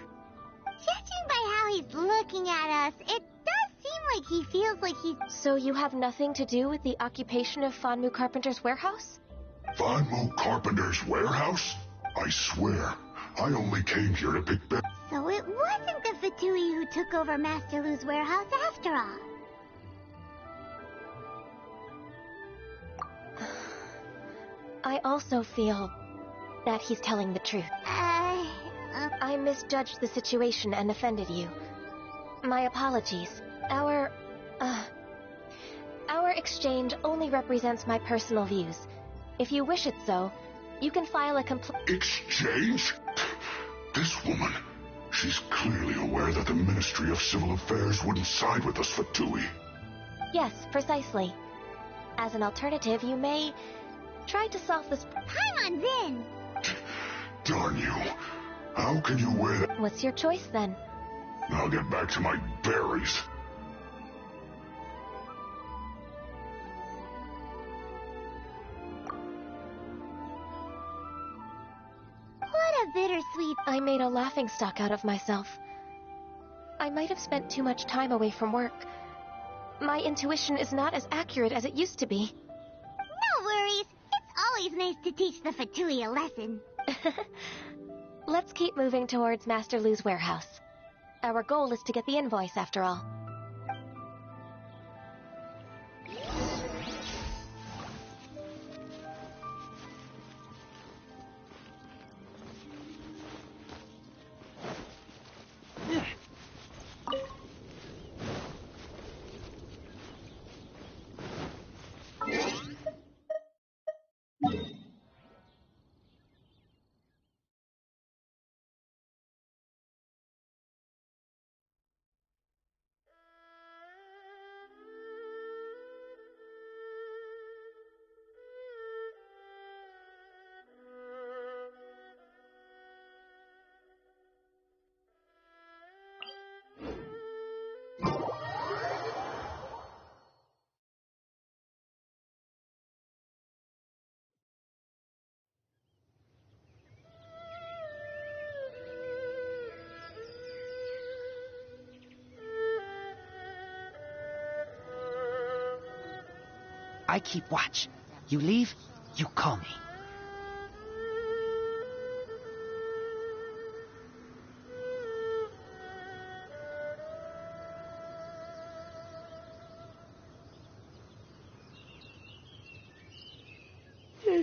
Judging by how he's looking at us, it does seem like he feels like he's... So you have nothing to do with the occupation of Fanmu Carpenter's warehouse? Fanmu Carpenter's warehouse? I swear, I only came here to pick berries. So it wasn't the Fatui who took over Master Lu's warehouse after all. I also feel that he's telling the truth. I misjudged the situation and offended you. My apologies. Our exchange only represents my personal views. If you wish it so, you can file a complaint. Exchange? This woman, she's clearly aware that the Ministry of Civil Affairs wouldn't side with us Fatui. Yes, precisely. As an alternative, you may try to solve this... Paimon's in! Darn you. How can you wear that? What's your choice, then? I'll get back to my berries. What a bittersweet... I made a laughingstock out of myself. I might have spent too much time away from work. My intuition is not as accurate as it used to be. No worries. It's always nice to teach the Fatui a lesson. Let's keep moving towards Master Lu's warehouse. Our goal is to get the invoice, after all. I keep watch. You leave, you call me. So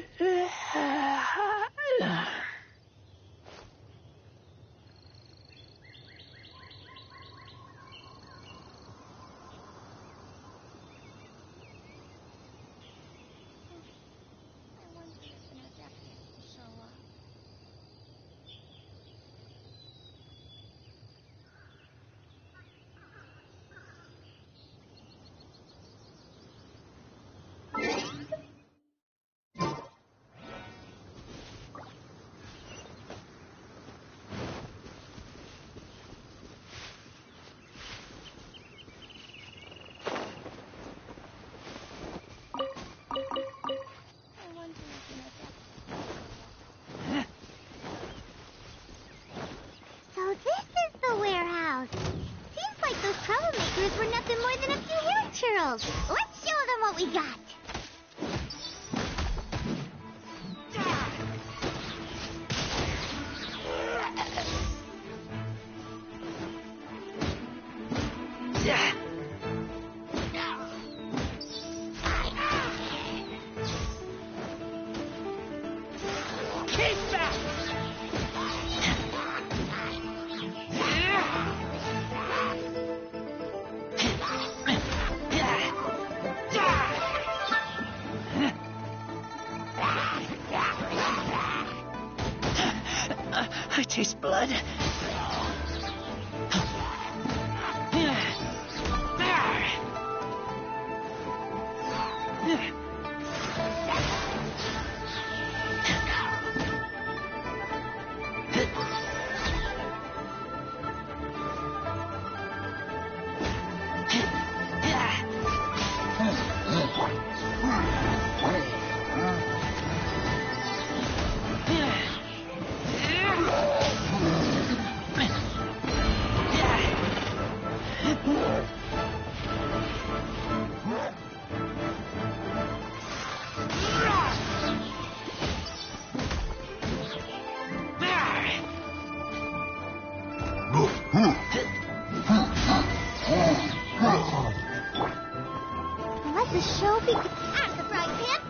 this is the warehouse. Seems like those troublemakers were nothing more than a few hair churls. Let's show them what we got. I taste blood. Let the show begin. At the frying pan.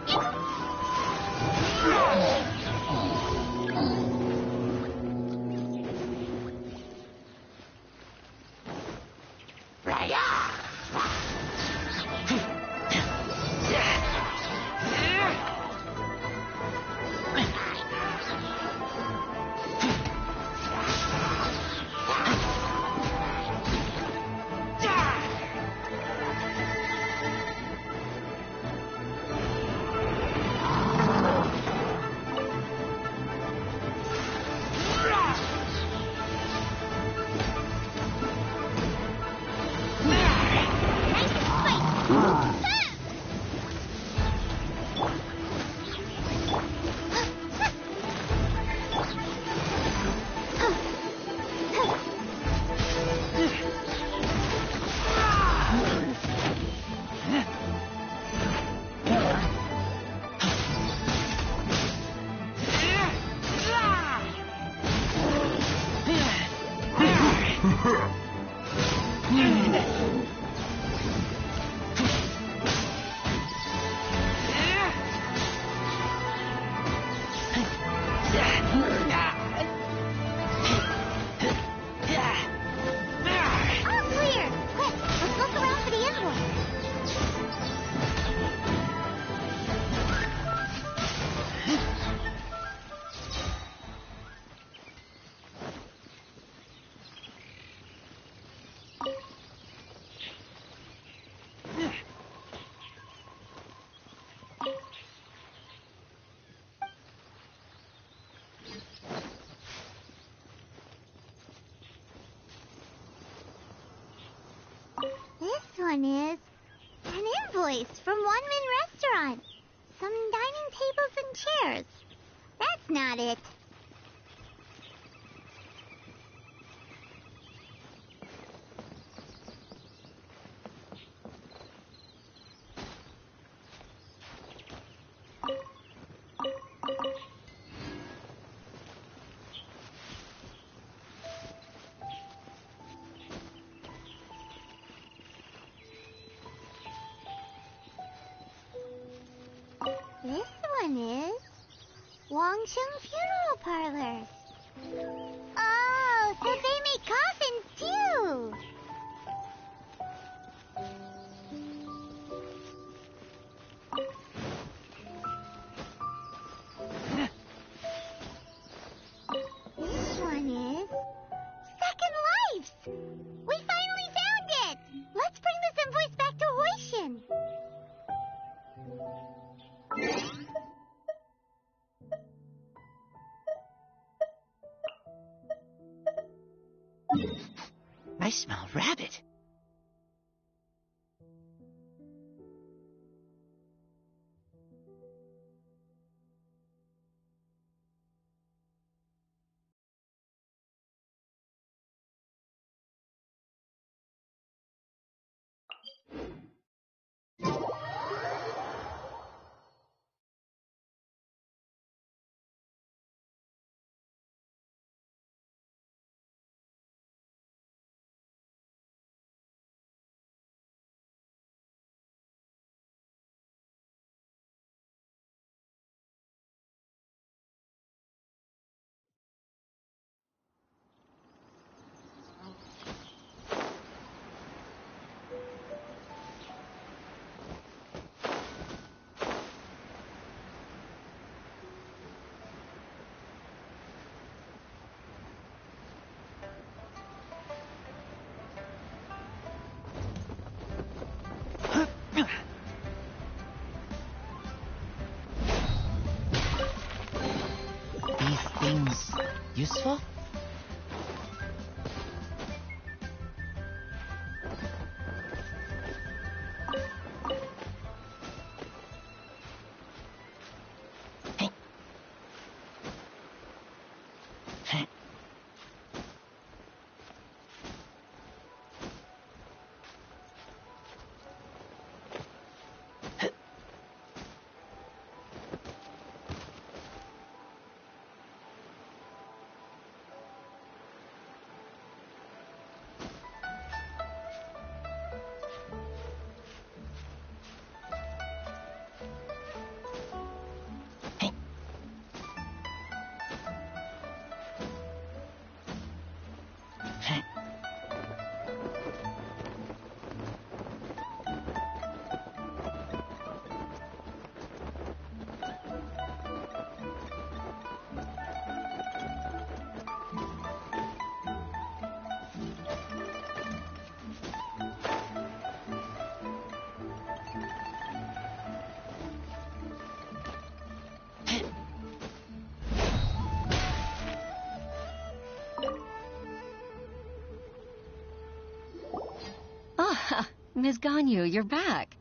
This one is an invoice from One Man Restaurant. Some dining tables and chairs. That's not it. This one is Wangsheng Funeral Parlors. Oh, so they make coffins too! This one is Second Lives! We finally found it! Let's bring this invoice back to Hoishin. I smell rabbit. These things useful? Ms. Ganyu, you're back.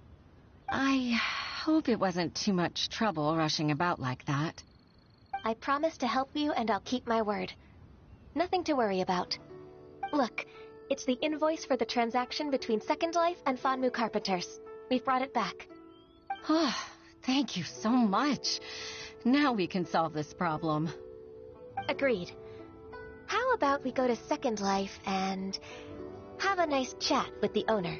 I hope it wasn't too much trouble rushing about like that. I promise to help you, and I'll keep my word. Nothing to worry about. Look, it's the invoice for the transaction between Second Life and Fanmu Carpenters. We've brought it back. Oh, thank you so much. Now we can solve this problem. Agreed. How about we go to Second Life and have a nice chat with the owner?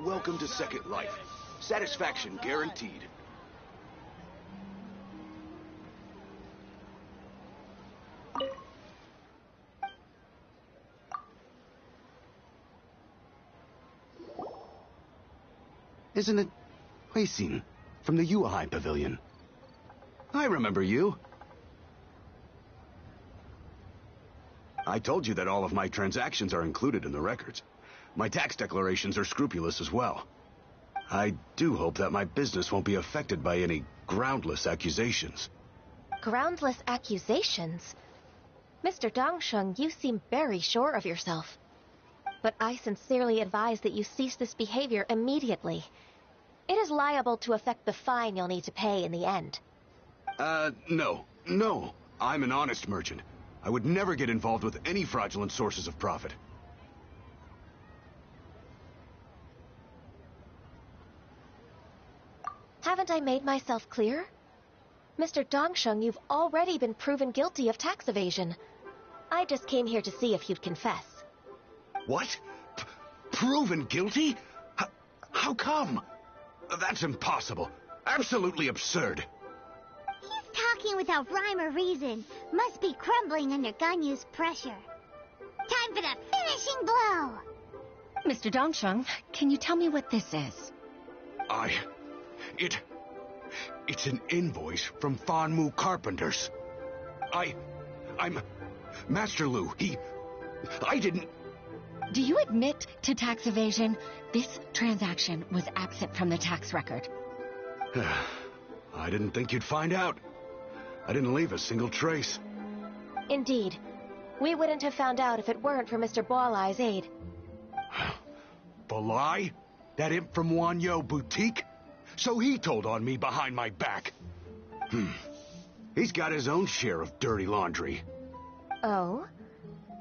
Welcome to Second Life. Satisfaction guaranteed. Isn't it Huixin, from the Yuehai Pavilion. I remember you. I told you that all of my transactions are included in the records. My tax declarations are scrupulous as well. I do hope that my business won't be affected by any groundless accusations. Groundless accusations? Mr. Dongsheng, you seem very sure of yourself. But I sincerely advise that you cease this behavior immediately. It is liable to affect the fine you'll need to pay in the end. No. No. I'm an honest merchant. I would never get involved with any fraudulent sources of profit. Haven't I made myself clear? Mr. Dongsheng, you've already been proven guilty of tax evasion. I just came here to see if you'd confess. What? Proven guilty? How come? That's impossible. Absolutely absurd. He's talking without rhyme or reason. Must be crumbling under Ganyu's pressure. Time for the finishing blow! Mr. Dongsheng, can you tell me what this is? It's an invoice from Fanmu Carpenters. I'm Master Lu. I didn't... Do you admit to tax evasion? This transaction was absent from the tax record. I didn't think you'd find out. I didn't leave a single trace. Indeed. We wouldn't have found out if it weren't for Mr. Boalai's aid. Balai? That imp from Wanyo Boutique? So he told on me behind my back. He's got his own share of dirty laundry. Oh?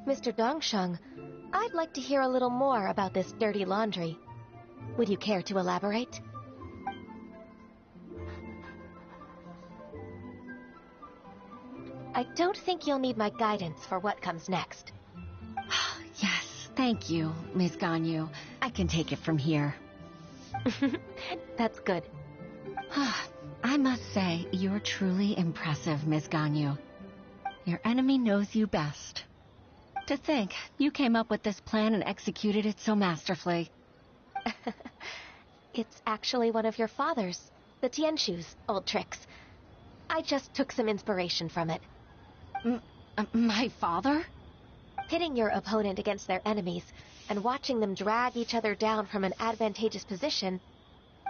Mr. Dongsheng, I'd like to hear a little more about this dirty laundry. Would you care to elaborate? I don't think you'll need my guidance for what comes next. Yes, thank you, Ms. Ganyu. I can take it from here. That's good. I must say, you're truly impressive, Ms. Ganyu. Your enemy knows you best. To think, you came up with this plan and executed it so masterfully. It's actually one of your father's, the Tianshu's, old tricks. I just took some inspiration from it. My father? Pitting your opponent against their enemies and watching them drag each other down from an advantageous position,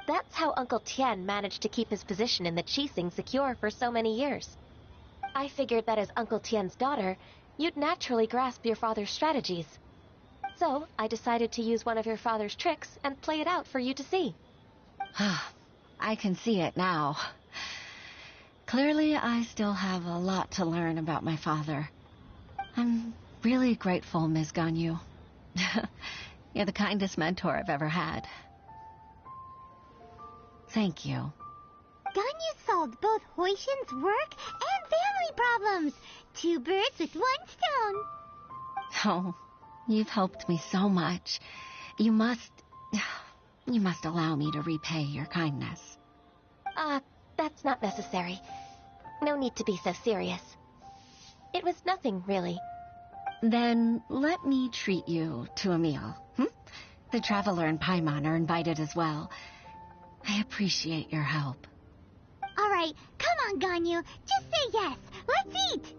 that's how Uncle Tian managed to keep his position in the Qixing secure for so many years. I figured that as Uncle Tian's daughter, you'd naturally grasp your father's strategies. So, I decided to use one of your father's tricks and play it out for you to see. I can see it now. Clearly, I still have a lot to learn about my father. I'm really grateful, Ms. Ganyu. You're the kindest mentor I've ever had. Thank you. Ganyu solved both Huixin's work and family problems. 2 birds with 1 stone. Oh, you've helped me so much. You must allow me to repay your kindness. That's not necessary. No need to be so serious. It was nothing, really. Then let me treat you to a meal. The Traveler and Paimon are invited as well. I appreciate your help. All right, come on, Ganyu. Just say yes. Let's eat.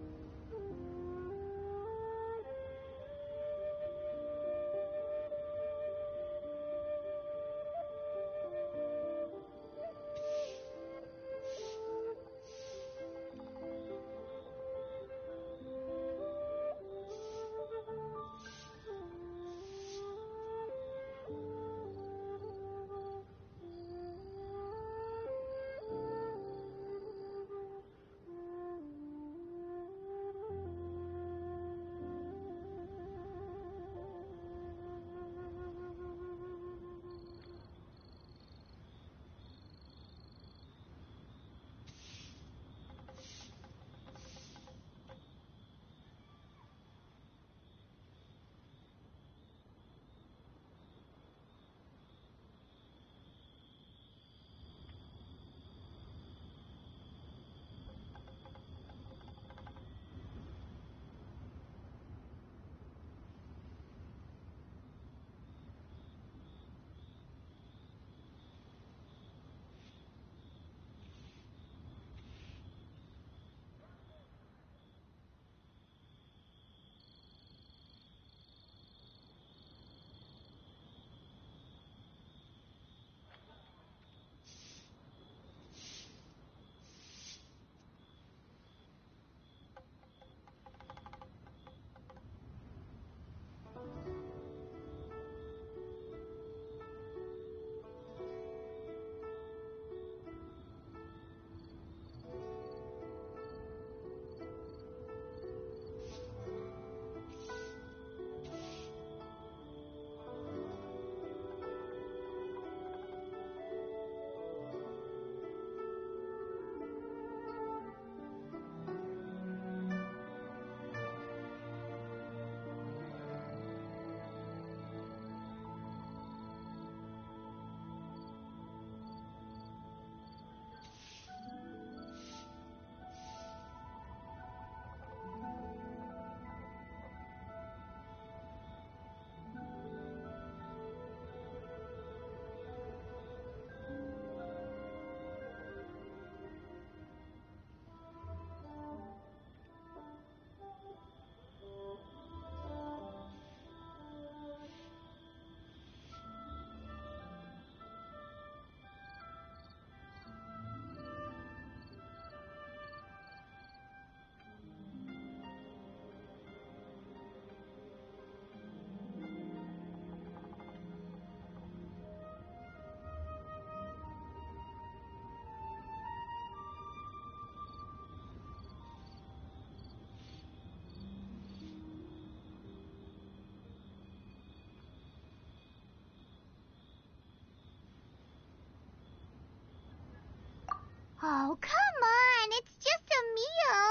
Oh, come on. It's just a meal.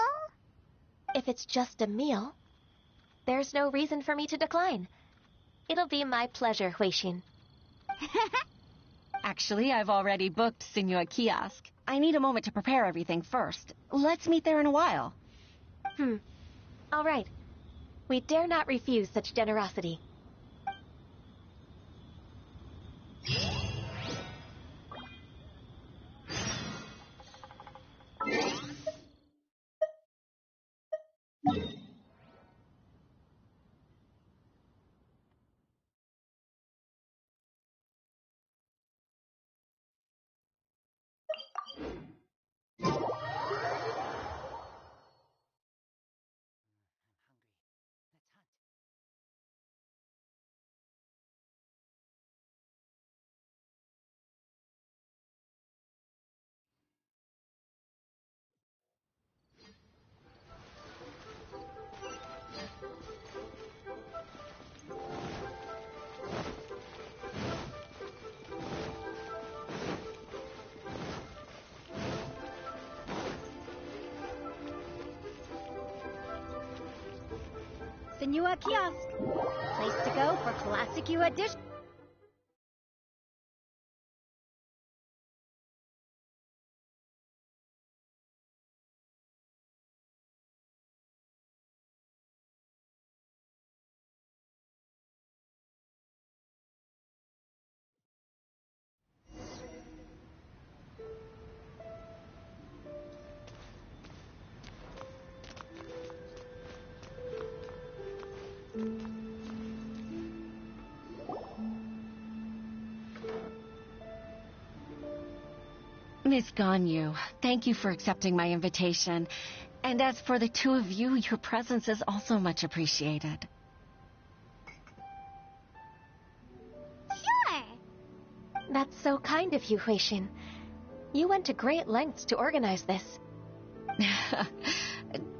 If it's just a meal, there's no reason for me to decline. It'll be my pleasure, Huixin. Actually, I've already booked Senor Kiosk. I need a moment to prepare everything first. Let's meet there in a while. All right. We dare not refuse such generosity. Senua Kiosk. Place to go for classic U edition. Miss Ganyu, thank you for accepting my invitation. And as for the two of you, your presence is also much appreciated. Sure. That's so kind of you, Huixin. You went to great lengths to organize this.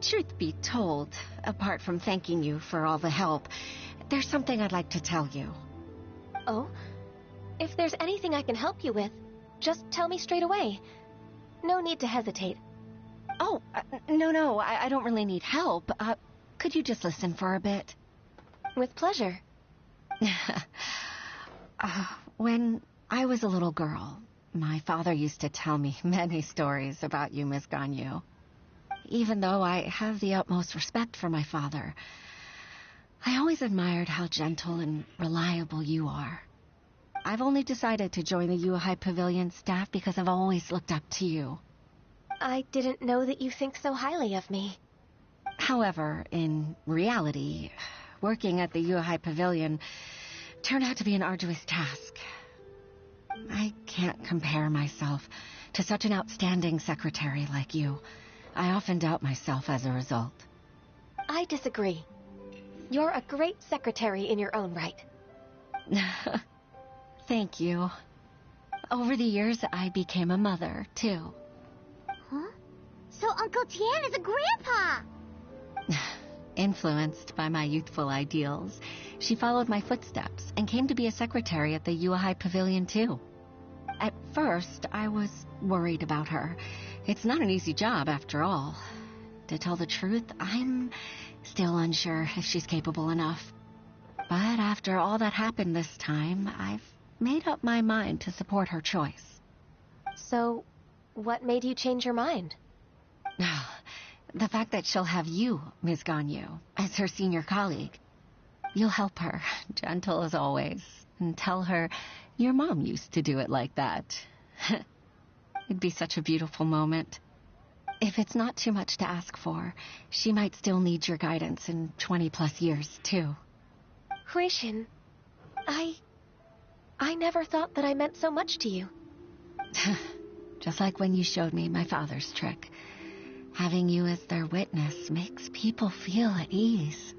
Truth be told, apart from thanking you for all the help, there's something I'd like to tell you. Oh? If there's anything I can help you with, just tell me straight away. No need to hesitate. Oh, no, I don't really need help. Could you just listen for a bit? With pleasure. When I was a little girl, my father used to tell me many stories about you, Miss Ganyu. Even though I have the utmost respect for my father, I always admired how gentle and reliable you are. I've only decided to join the Yuhai Pavilion staff because I've always looked up to you. I didn't know that you think so highly of me. However, in reality, working at the Yuhai Pavilion turned out to be an arduous task. I can't compare myself to such an outstanding secretary like you. I often doubt myself as a result. I disagree. You're a great secretary in your own right. Thank you. Over the years, I became a mother, too. Huh? So Uncle Tian is a grandpa! Influenced by my youthful ideals, she followed my footsteps and came to be a secretary at the Yuhai Pavilion, too. At first, I was worried about her. It's not an easy job, after all. To tell the truth, I'm still unsure if she's capable enough. But after all that happened this time, I've made up my mind to support her choice. So, what made you change your mind? The fact that she'll have you, Ms. Ganyu, as her senior colleague. You'll help her, gentle as always, and tell her your mom used to do it like that. It'd be such a beautiful moment. If it's not too much to ask for, she might still need your guidance in 20+ years, too. Huixin, I never thought that I meant so much to you. Just like when you showed me my father's trick. Having you as their witness makes people feel at ease.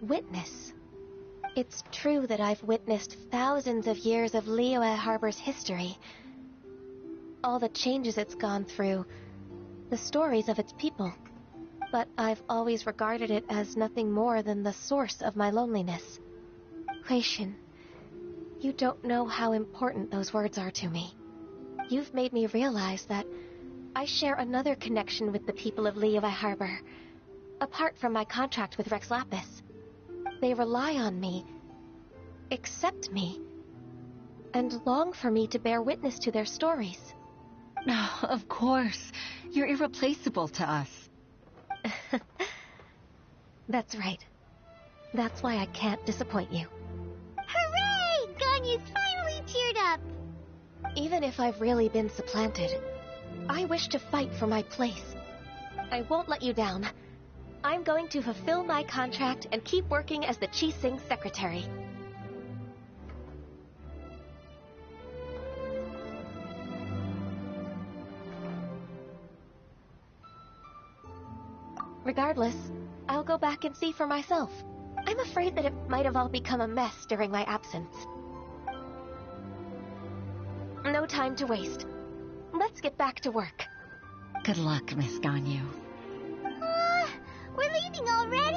Witness? It's true that I've witnessed thousands of years of Liyue Harbor's history. All the changes it's gone through, the stories of its people. But I've always regarded it as nothing more than the source of my loneliness. Huixin, you don't know how important those words are to me. You've made me realize that I share another connection with the people of Liyue Harbor. Apart from my contract with Rex Lapis, they rely on me, accept me, and long for me to bear witness to their stories. Of course. You're irreplaceable to us. That's right. That's why I can't disappoint you. Hooray! Ganyu's finally cheered up! Even if I've really been supplanted, I wish to fight for my place. I won't let you down. I'm going to fulfill my contract and keep working as the Qixing secretary. Regardless, I'll go back and see for myself. I'm afraid that it might have all become a mess during my absence. No time to waste. Let's get back to work. Good luck, Miss Ganyu. We're leaving already?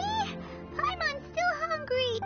I'm still hungry.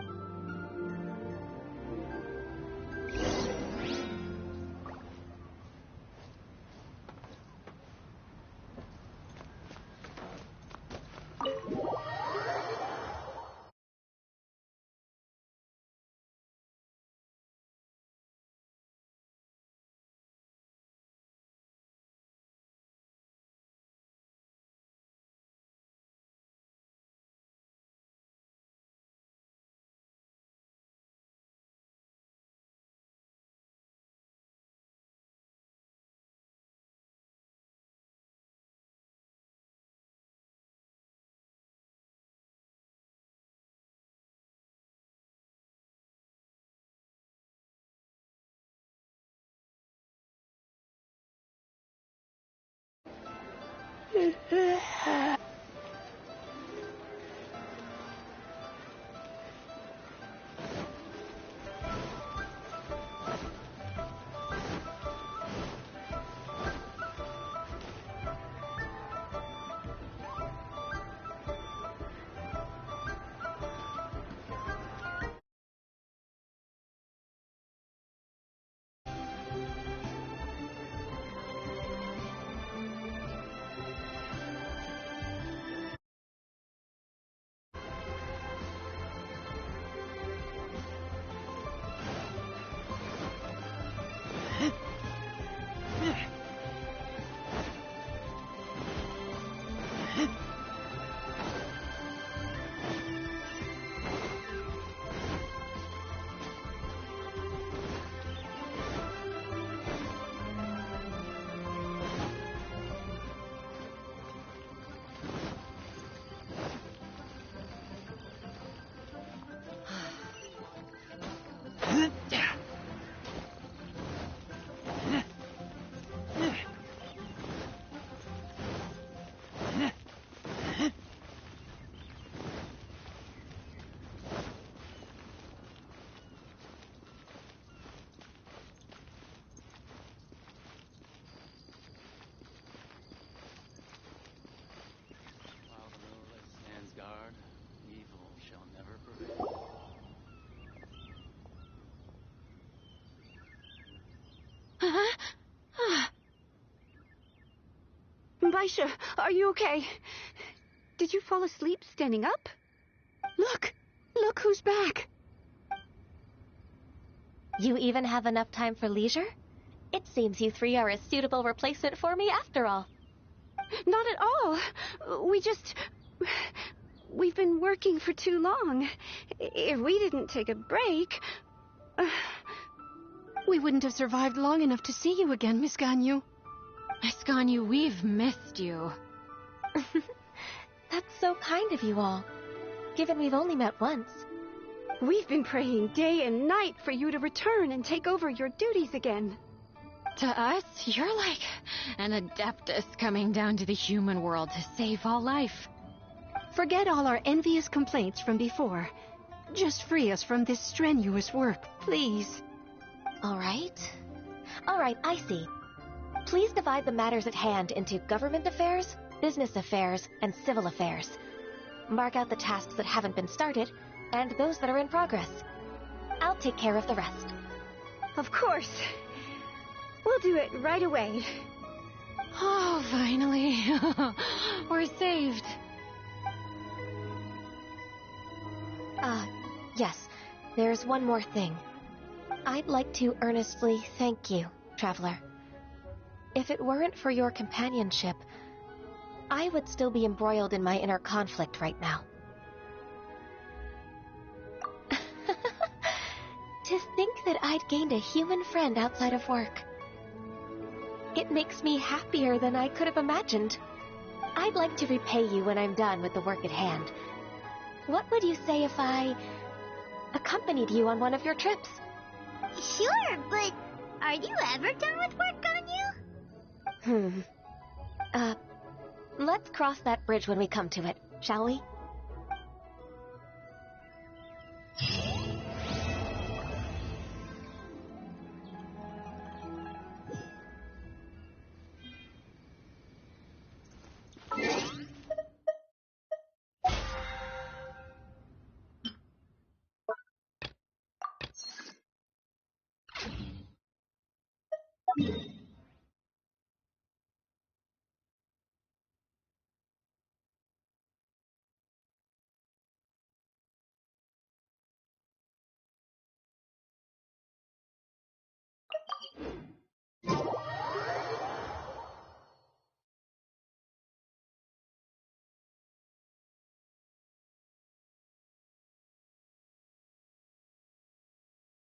Baisha, are you okay? Did you fall asleep standing up? Look! Look who's back! You even have enough time for leisure? It seems you three are a suitable replacement for me after all. Not at all. We've been working for too long. If we didn't take a break... We wouldn't have survived long enough to see you again, Miss Ganyu. Miss Ganyu, we've missed you. That's so kind of you all, given we've only met once. We've been praying day and night for you to return and take over your duties again. To us, you're like an adeptus coming down to the human world to save all life. Forget all our envious complaints from before. Just free us from this strenuous work, please. All right, I see. Please divide the matters at hand into government affairs, business affairs, and civil affairs. Mark out the tasks that haven't been started, and those that are in progress. I'll take care of the rest. Of course. We'll do it right away. Oh, finally. We're saved. Yes. There's one more thing. I'd like to earnestly thank you, Traveler. If it weren't for your companionship, I would still be embroiled in my inner conflict right now. To think that I'd gained a human friend outside of work. It makes me happier than I could have imagined. I'd like to repay you when I'm done with the work at hand. What would you say if I accompanied you on one of your trips? Sure, but are you ever done with work on you? Let's cross that bridge when we come to it, shall we?